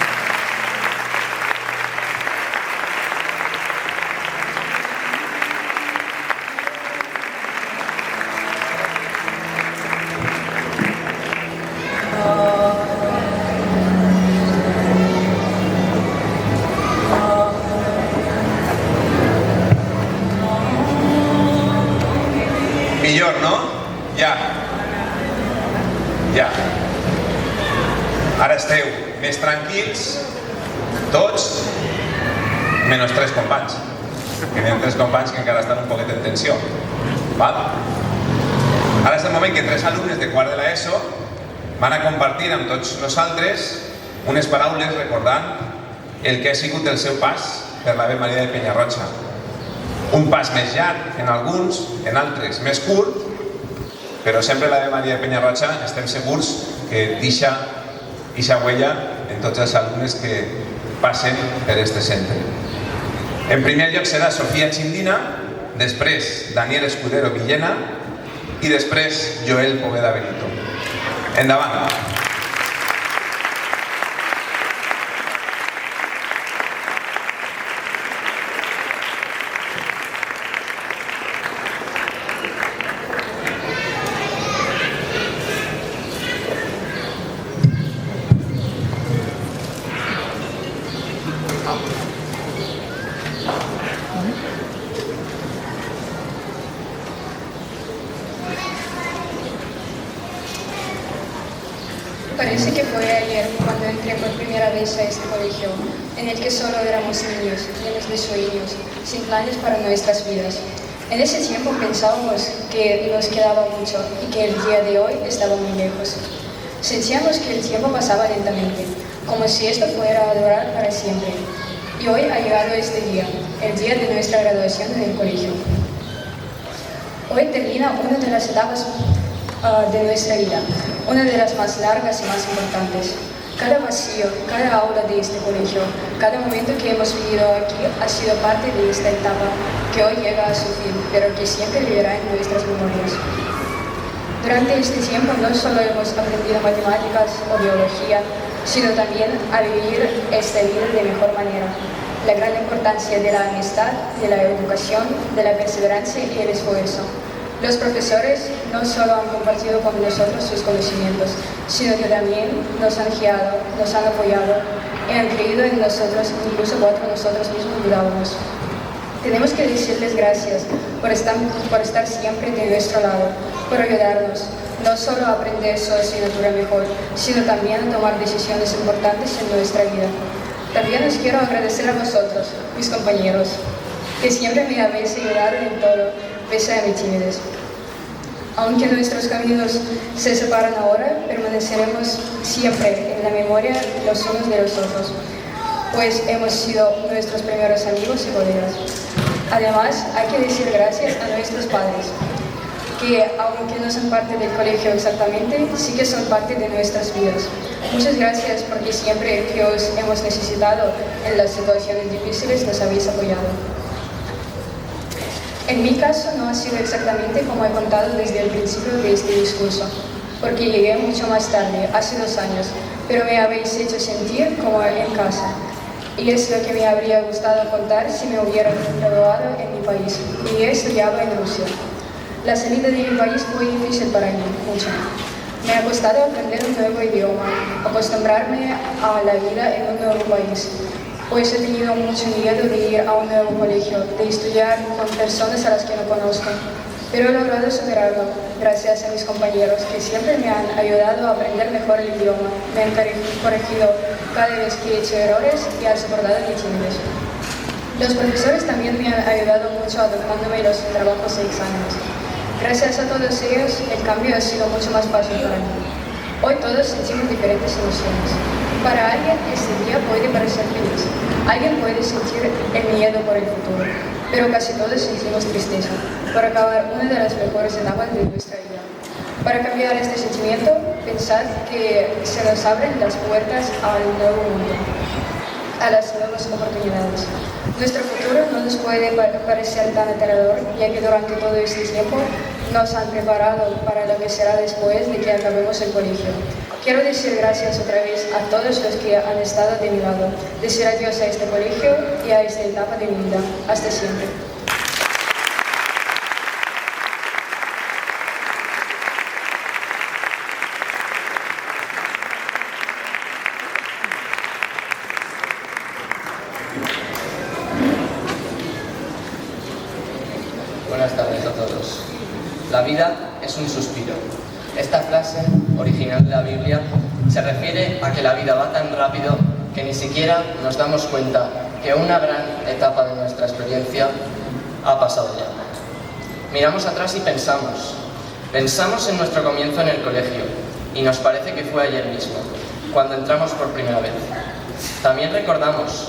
Millor, no? Ja. Ara esteu més tranquils, tots, menys 3 companys. Que hi ha 3 companys que encara estan un poquet en tensió. Val? Ara és el moment que 3 alumnes de quart de l'ESO van a compartir amb tots nosaltres unes paraules recordant el que ha sigut el seu pas per l'Ave Maria de Penyarroja. Un pas més llarg en alguns, en altres més curt, però sempre l'Ave Maria de Penyarroja estem segurs que deixa huella en tots els alumnes que passen per aquest centre. En primer lloc serà Sofia Chindina, després Daniel Escudero Villena i després Joel Poveda Benito. Endavant! Parece que fue ayer cuando entré por primera vez a este colegio, en el que solo éramos niños, llenos de sueños, sin planes para nuestras vidas. En ese tiempo pensábamos que nos quedaba mucho y que el día de hoy estaba muy lejos. Sentíamos que el tiempo pasaba lentamente, como si esto fuera a durar para siempre. Y hoy ha llegado este día, el día de nuestra graduación en el colegio. Hoy termina una de las etapas de nuestra vida, una de las más largas y más importantes. Cada vacío, cada aula de este colegio, cada momento que hemos vivido aquí ha sido parte de esta etapa que hoy llega a su fin, pero que siempre vivirá en nuestras memorias. Durante este tiempo no solo hemos aprendido matemáticas o biología, sino también a vivir esta vida de mejor manera. La gran importancia de la amistad, de la educación, de la perseverancia y el esfuerzo. Los profesores no solo han compartido con nosotros sus conocimientos, sino que también nos han guiado, nos han apoyado y han creído en nosotros, incluso cuando nosotros mismos dudábamos. Tenemos que decirles gracias por estar siempre de nuestro lado, por ayudarnos, no solo a aprender su asignatura mejor, sino también a tomar decisiones importantes en nuestra vida. También os quiero agradecer a vosotros, mis compañeros, que siempre me habéis ayudado en todo, pese a mi timidez. Aunque nuestros caminos se separan ahora, permaneceremos siempre en la memoria los unos de los otros, pues hemos sido nuestros primeros amigos y colegas. Además, hay que decir gracias a nuestros padres, que aunque no son parte del colegio exactamente, sí que son parte de nuestras vidas. Muchas gracias porque siempre que os hemos necesitado en las situaciones difíciles nos habéis apoyado. En mi caso no ha sido exactamente como he contado desde el principio de este discurso, porque llegué mucho más tarde, hace 2 años, pero me habéis hecho sentir como en casa. Y es lo que me habría gustado contar si me hubiera graduado en mi país, y he estudiado en Rusia. La salida de mi país fue difícil para mí, mucho. Me ha costado aprender un nuevo idioma, acostumbrarme a la vida en un nuevo país, pues he tenido mucho miedo de ir a un nuevo colegio, de estudiar con personas a las que no conozco. Pero he logrado superarlo, gracias a mis compañeros que siempre me han ayudado a aprender mejor el idioma, me han corregido cada vez que he hecho errores y han soportado mi timidez. Los profesores también me han ayudado mucho adaptándome los trabajos y exámenes. Gracias a todos ellos, el cambio ha sido mucho más fácil para mí. Hoy todos sentimos diferentes emociones. Para alguien este día puede parecer feliz, alguien puede sentir el miedo por el futuro, pero casi todos sentimos tristeza por acabar una de las mejores etapas de nuestra vida. Para cambiar este sentimiento, pensad que se nos abren las puertas al nuevo mundo, a las nuevas oportunidades. Nuestro futuro no nos puede parecer tan aterrador, ya que durante todo este tiempo nos han preparado para lo que será después de que acabemos el colegio. Quiero decir gracias otra vez a todos los que han estado de mi lado, decir adiós a este colegio y a esta etapa de mi vida. Hasta siempre. Buenas tardes a todos. La vida es un suspiro. Esta frase, original de la Biblia, se refiere a que la vida va tan rápido que ni siquiera nos damos cuenta que una gran etapa de nuestra experiencia ha pasado ya. Miramos atrás y pensamos en nuestro comienzo en el colegio y nos parece que fue ayer mismo, cuando entramos por primera vez. También recordamos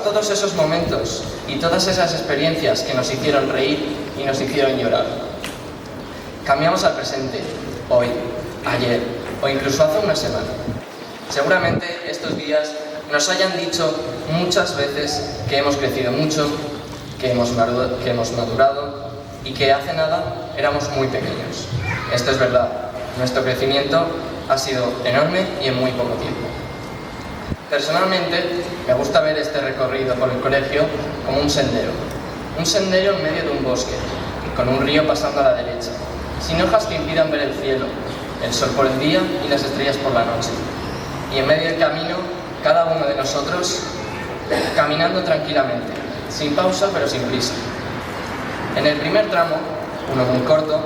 todos esos momentos y todas esas experiencias que nos hicieron reír y nos hicieron llorar. Cambiamos al presente, hoy, ayer o incluso hace una semana. Seguramente estos días nos hayan dicho muchas veces que hemos crecido mucho, que hemos madurado y que hace nada éramos muy pequeños. Esto es verdad, nuestro crecimiento ha sido enorme y en muy poco tiempo. Personalmente, me gusta ver este recorrido por el colegio como un sendero en medio de un bosque, con un río pasando a la derecha, sin hojas que impidan ver el cielo, el sol por el día y las estrellas por la noche. Y en medio del camino, cada uno de nosotros caminando tranquilamente, sin pausa pero sin prisa. En el primer tramo, uno muy corto,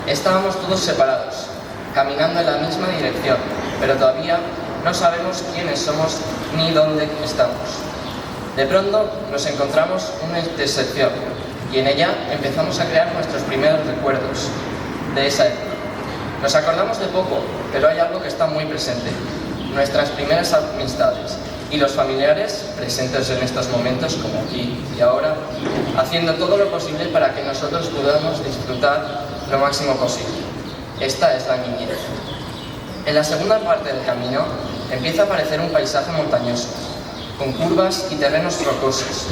estábamos todos separados, caminando en la misma dirección, pero todavía no sabemos quiénes somos ni dónde estamos. De pronto nos encontramos una intersección y en ella empezamos a crear nuestros primeros recuerdos de esa época. Nos acordamos de poco, pero hay algo que está muy presente: nuestras primeras amistades y los familiares presentes en estos momentos, como aquí y ahora, haciendo todo lo posible para que nosotros podamos disfrutar lo máximo posible. Esta es la niñez. En la segunda parte del camino empieza a aparecer un paisaje montañoso, con curvas y terrenos rocosos.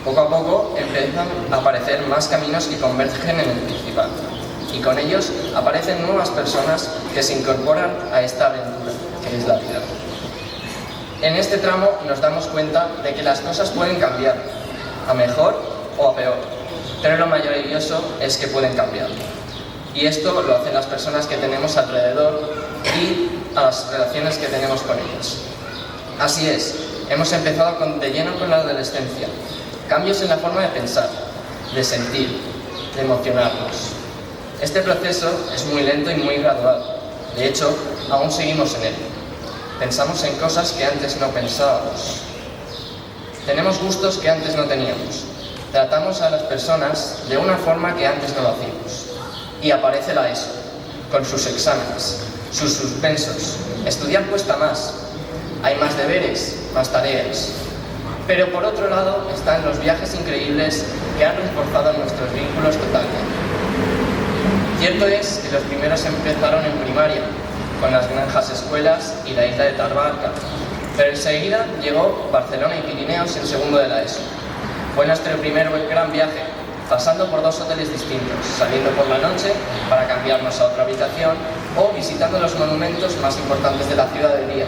Poco a poco empiezan a aparecer más caminos que convergen en el principal, y con ellos aparecen nuevas personas que se incorporan a esta aventura, que es la vida. En este tramo nos damos cuenta de que las cosas pueden cambiar, a mejor o a peor, pero lo maravilloso es que pueden cambiar. Y esto lo hacen las personas que tenemos alrededor y a las relaciones que tenemos con ellas. Así es, hemos empezado de lleno con la adolescencia. Cambios en la forma de pensar, de sentir, de emocionarnos. Este proceso es muy lento y muy gradual. De hecho, aún seguimos en él. Pensamos en cosas que antes no pensábamos. Tenemos gustos que antes no teníamos. Tratamos a las personas de una forma que antes no lo hacíamos. Y aparece la ESO, con sus exámenes, sus suspensos. Estudiar cuesta más. Hay más deberes, más tareas. Pero por otro lado están los viajes increíbles que han reforzado nuestros vínculos totalmente. Cierto es que los primeros empezaron en primaria, con las granjas escuelas y la isla de Tarbarca, pero enseguida llegó Barcelona y Pirineos en segundo de la ESO. Fue nuestro primer gran viaje, pasando por 2 hoteles distintos, saliendo por la noche para cambiarnos a otra habitación o visitando los monumentos más importantes de la ciudad de día.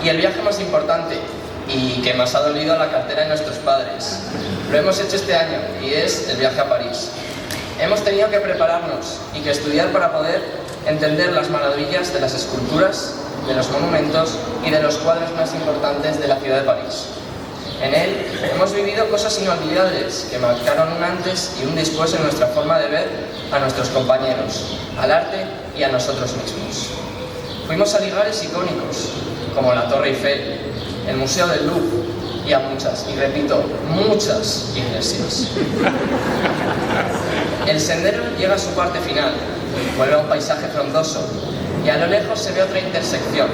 Y el viaje más importante, y que más ha dolido a la cartera de nuestros padres, lo hemos hecho este año y es el viaje a París. Hemos tenido que prepararnos y que estudiar para poder entender las maravillas de las esculturas, de los monumentos y de los cuadros más importantes de la ciudad de París. En él hemos vivido cosas inolvidables que marcaron un antes y un después en nuestra forma de ver a nuestros compañeros, al arte y a nosotros mismos. Fuimos a lugares icónicos, como la Torre Eiffel, el Museo del Louvre y a muchas, y repito, muchas iglesias. El sendero llega a su parte final, vuelve a un paisaje frondoso y a lo lejos se ve otra intersección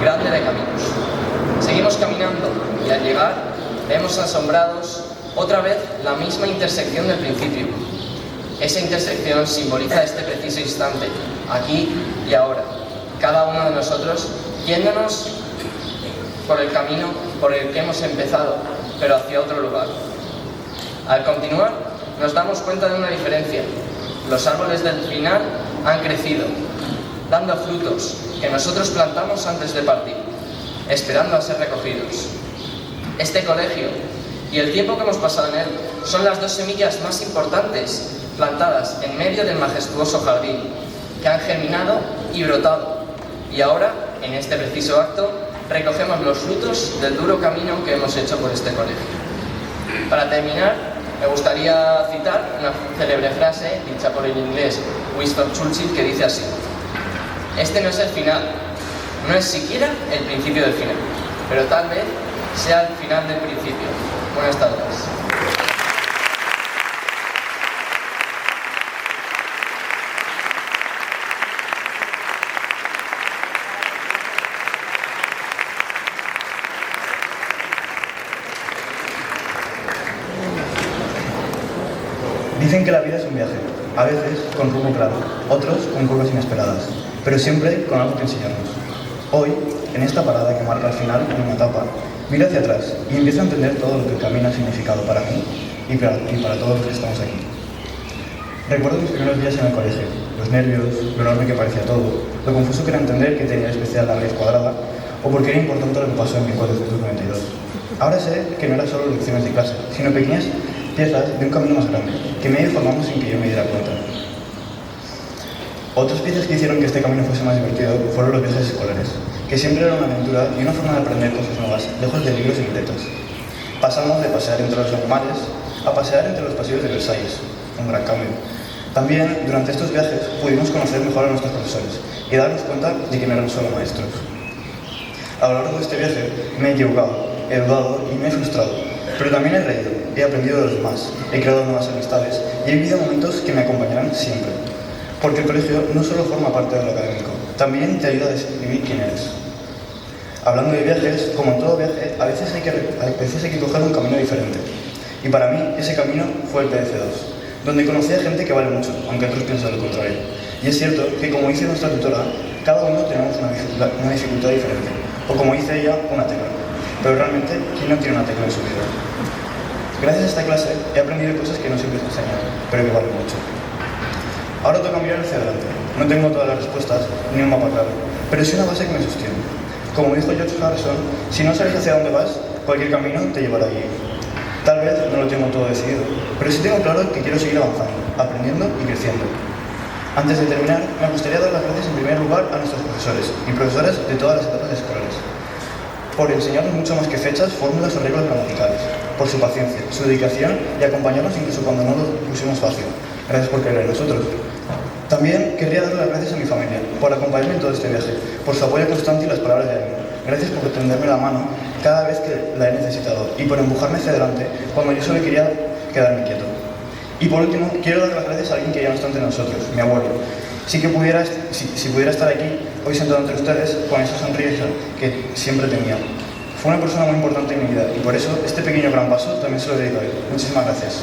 grande de caminos. Seguimos caminando y al llegar vemos asombrados otra vez la misma intersección del principio. Esa intersección simboliza este preciso instante, aquí y ahora, cada uno de nosotros yéndonos por el camino por el que hemos empezado, pero hacia otro lugar. Al continuar, nos damos cuenta de una diferencia. Los árboles del final han crecido, dando frutos que nosotros plantamos antes de partir, esperando a ser recogidos. Este colegio y el tiempo que hemos pasado en él son las 2 semillas más importantes plantadas en medio del majestuoso jardín, que han germinado y brotado. Y ahora, en este preciso acto, recogemos los frutos del duro camino que hemos hecho por este colegio. Para terminar, me gustaría citar una célebre frase dicha por el inglés Winston Churchill que dice así: este no es el final, no es siquiera el principio del final, pero tal vez sea el final del principio. Buenas tardes. Dicen que la vida es un viaje, a veces con rumbo claro, otros con curvas inesperadas, pero siempre con algo que enseñarnos. Hoy, en esta parada que marca el final en una etapa, miro hacia atrás y empiezo a entender todo lo que el camino ha significado para mí y para todos los que estamos aquí. Recuerdo mis primeros días en el colegio, los nervios, lo enorme que parecía todo, lo confuso que era entender que tenía especial la raíz cuadrada o por qué era importante lo que pasó en 1492. Ahora sé que no eran solo lecciones de clase, sino pequeñas piezas de un camino más grande, que me ha ido formando sin que yo me diera cuenta. Otras piezas que hicieron que este camino fuese más divertido fueron los viajes escolares, que siempre era una aventura y una forma de aprender cosas nuevas, lejos de libros y libretas. Pasamos de pasear entre los animales a pasear entre los pasillos de Versalles, un gran cambio. También, durante estos viajes, pudimos conocer mejor a nuestros profesores y darnos cuenta de que no eran solo maestros. A lo largo de este viaje me he equivocado, he dudado y me he frustrado, pero también he reído, he aprendido de los demás, he creado nuevas amistades y he vivido momentos que me acompañarán siempre. Porque el colegio no solo forma parte de lo académico, también te ayuda a describir quién eres. Hablando de viajes, como en todo viaje, a veces hay que coger un camino diferente. Y para mí, ese camino fue el PDC2, donde conocí a gente que vale mucho, aunque otros piensan lo contrario. Y es cierto que, como dice nuestra tutora, Cada uno tenemos una dificultad diferente, o como dice ella, una tecla. Pero realmente, ¿quién no tiene una tecla en su vida? Gracias a esta clase he aprendido cosas que no siempre se enseñan, pero que valen mucho. Ahora toca mirar hacia adelante. No tengo todas las respuestas ni un mapa claro, pero sí una base que me sostiene. Como dijo George Harrison, si no sabes hacia dónde vas, cualquier camino te llevará allí. Tal vez no lo tengo todo decidido, pero sí tengo claro que quiero seguir avanzando, aprendiendo y creciendo. Antes de terminar, me gustaría dar las gracias en primer lugar a nuestros profesores y profesoras de todas las etapas escolares, por enseñarnos mucho más que fechas, fórmulas o reglas gramaticales, por su paciencia, su dedicación y acompañarnos incluso cuando no lo pusimos fácil. Gracias por creer en nosotros. También querría dar las gracias a mi familia por acompañarme en todo este viaje, por su apoyo constante y las palabras de ánimo. Gracias por tenderme la mano cada vez que la he necesitado y por empujarme hacia adelante cuando yo solo quería quedarme quieto. Y por último, quiero dar las gracias a alguien que ya no está entre nosotros, mi abuelo. Si pudiera estar aquí, hoy sentado entre ustedes, con esa sonrisa que siempre tenía. Fue una persona muy importante en mi vida y por eso este pequeño gran paso también se lo dedico a él. Muchísimas gracias.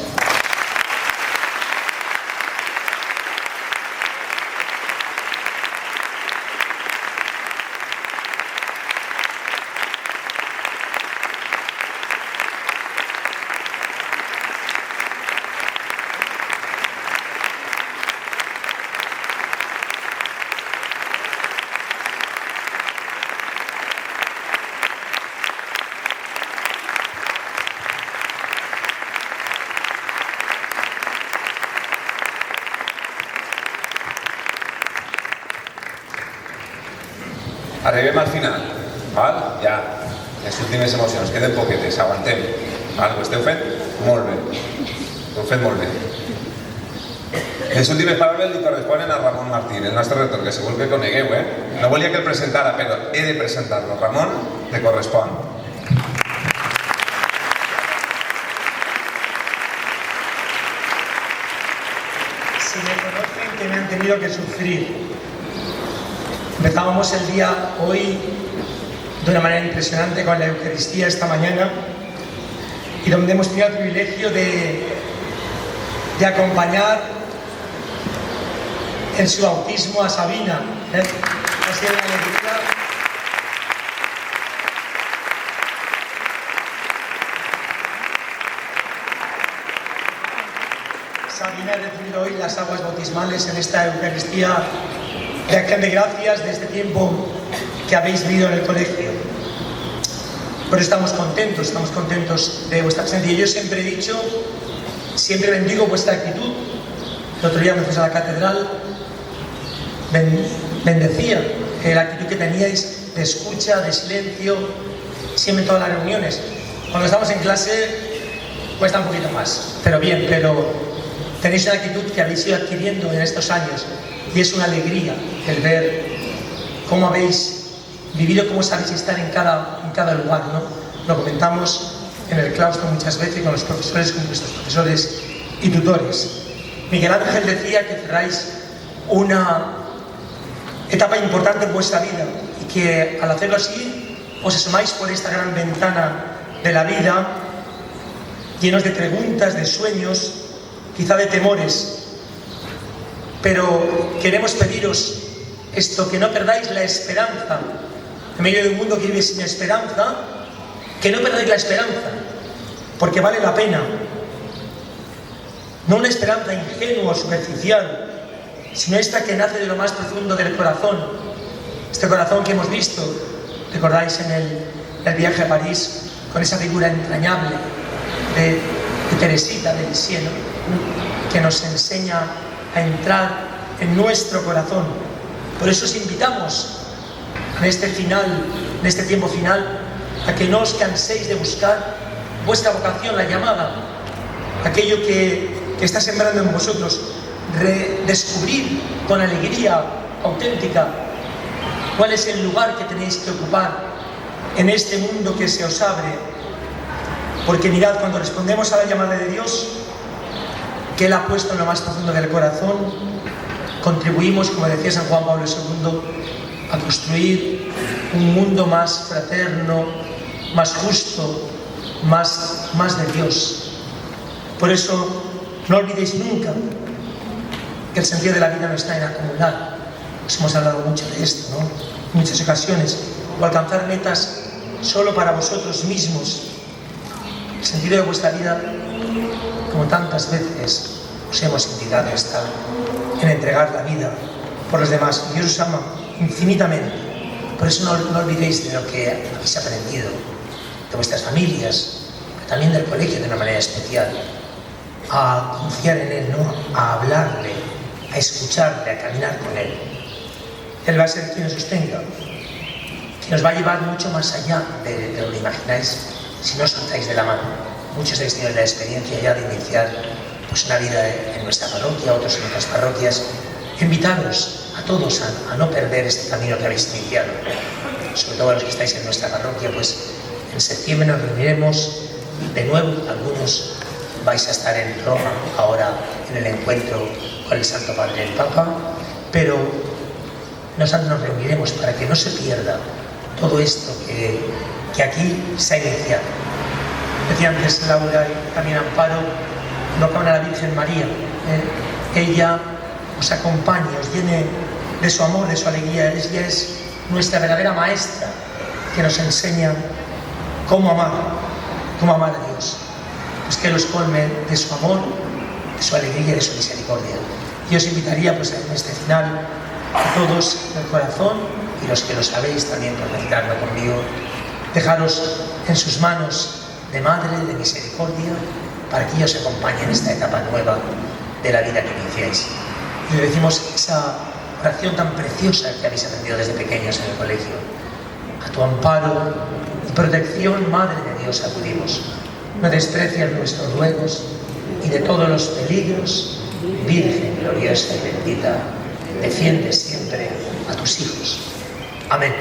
Arribem al final, val? Ja, les últimes emocions, queden poquetes, aguantem. Val? Ho esteu fent? Molt bé. Ho heu fet molt bé. Les últimes paraules li corresponen a Ramon Martín, el nostre rector, que segur que conegueu, No volia que el presentara, però he de presentar-lo. Ramon, te correspon. Si me conocen, que me han tenido que sufrir. Empezábamos el día hoy de una manera impresionante con la Eucaristía esta mañana y donde hemos tenido el privilegio de acompañar en su bautismo a Sabina. Ha sido una alegría. Sabina ha recibido hoy las aguas bautismales en esta Eucaristía de acción de gracias de este tiempo que habéis vivido en el colegio. Por eso estamos contentos de vuestra presencia. Y yo siempre he dicho, siempre bendigo vuestra actitud. El otro día me fui a la catedral, bendecía la actitud que teníais de escucha, de silencio, siempre en todas las reuniones. Cuando estamos en clase cuesta un poquito más, pero bien, pero tenéis una actitud que habéis ido adquiriendo en estos años. Y es una alegría el ver cómo habéis vivido, cómo sabéis estar en cada lugar, ¿no? Lo comentamos en el claustro muchas veces con los profesores, con vuestros profesores y tutores. Miguel Ángel decía que cerráis una etapa importante en vuestra vida y que al hacerlo así os asomáis por esta gran ventana de la vida, llenos de preguntas, de sueños, quizá de temores. Pero queremos pediros esto, que no perdáis la esperanza. En medio de un mundo que vive sin esperanza, que no perdáis la esperanza, porque vale la pena. No una esperanza ingenua o superficial, sino esta que nace de lo más profundo del corazón. Este corazón que hemos visto, recordáis en el viaje a París, con esa figura entrañable de Teresita de Lisieux, ¿no? Que nos enseña a entrar en nuestro corazón. Por eso os invitamos en este tiempo final, a que no os canséis de buscar vuestra vocación, la llamada, aquello que está sembrando en vosotros, redescubrir con alegría auténtica cuál es el lugar que tenéis que ocupar en este mundo que se os abre. Porque mirad, cuando respondemos a la llamada de Dios, que Él ha puesto en lo más profundo del corazón, contribuimos, como decía San Juan Pablo II, a construir un mundo más fraterno, más justo, más de Dios. Por eso, no olvidéis nunca que el sentido de la vida no está en acumular, Pues hemos hablado mucho de esto, ¿no? En muchas ocasiones, o alcanzar metas solo para vosotros mismos. El sentido de vuestra vida, como tantas veces os hemos invitado a estar en entregar la vida por los demás. Dios os ama infinitamente. Por eso no olvidéis de lo que habéis aprendido, de vuestras familias, pero también del colegio de una manera especial. A confiar en Él, ¿no? A hablarle, a escucharle, a caminar con Él. Él va a ser quien os sostenga, que os va a llevar mucho más allá de lo que imagináis si no os soltáis de la mano. Muchos habéis tenido la experiencia ya de iniciar pues, una vida en nuestra parroquia, otros en otras parroquias. Invitaros a todos a no perder este camino que habéis iniciado. Sobre todo a los que estáis en nuestra parroquia, pues en septiembre nos reuniremos de nuevo. Algunos vais a estar en Roma ahora en el encuentro con el Santo Padre el Papa, pero nosotros nos reuniremos para que no se pierda todo esto que aquí se ha iniciado. Decía antes Laura y también Amparo, invocaban a la Virgen María. Ella os acompañe, os llene de su amor, de su alegría. Ella es nuestra verdadera maestra que nos enseña cómo amar a Dios. Pues que los colme de su amor, de su alegría y de su misericordia. Y os invitaría pues en este final a todos del corazón, y los que lo sabéis también por meditarlo conmigo, dejaros en sus manos de Madre, de misericordia, para que ellos acompañen esta etapa nueva de la vida que iniciáis. Y le decimos esa oración tan preciosa que habéis aprendido desde pequeños en el colegio. A tu amparo y protección, Madre de Dios, acudimos. No desprecies nuestros ruegos, y de todos los peligros, Virgen gloriosa y bendita, defiende siempre a tus hijos. Amén.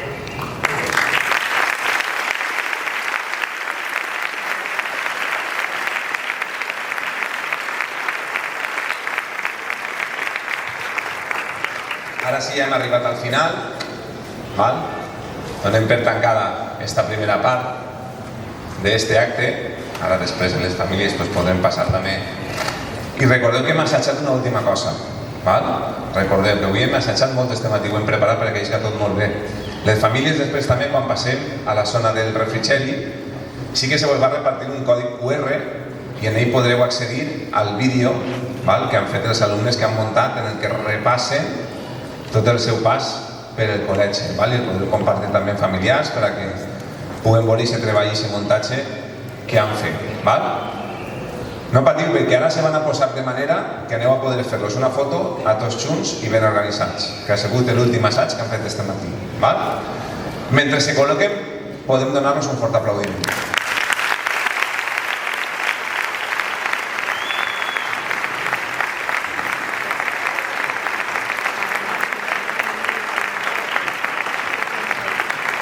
Ara sí, hem arribat al final, val? Donem per tancada esta primera part d'este acte. Ara després les famílies pues, podrem passar també. I recordeu que hem assajat una última cosa, val? Recordeu que avui hem assajat molt este matí, ho hem preparat perquè isca tot molt bé. Les famílies després també, quan passem a la zona del refrigeri, sí que se vos va repartir un codi QR i en ell podreu accedir al vídeo, val? Que han fet els alumnes que han muntat, en el que repassen tot el seu pas per el col·legi, val? I el podreu compartir també amb familiars perquè puguem veure aquest treball i aquest muntatge que han fet, val? No patiu, perquè ara se van a posar de manera que aneu a poder fer-los una foto a tots junts i ben organitzats, que ha sigut l'últim assaig que han fet este matí, val? Mentre se col·loquem, podem donar-nos un fort aplaudiment.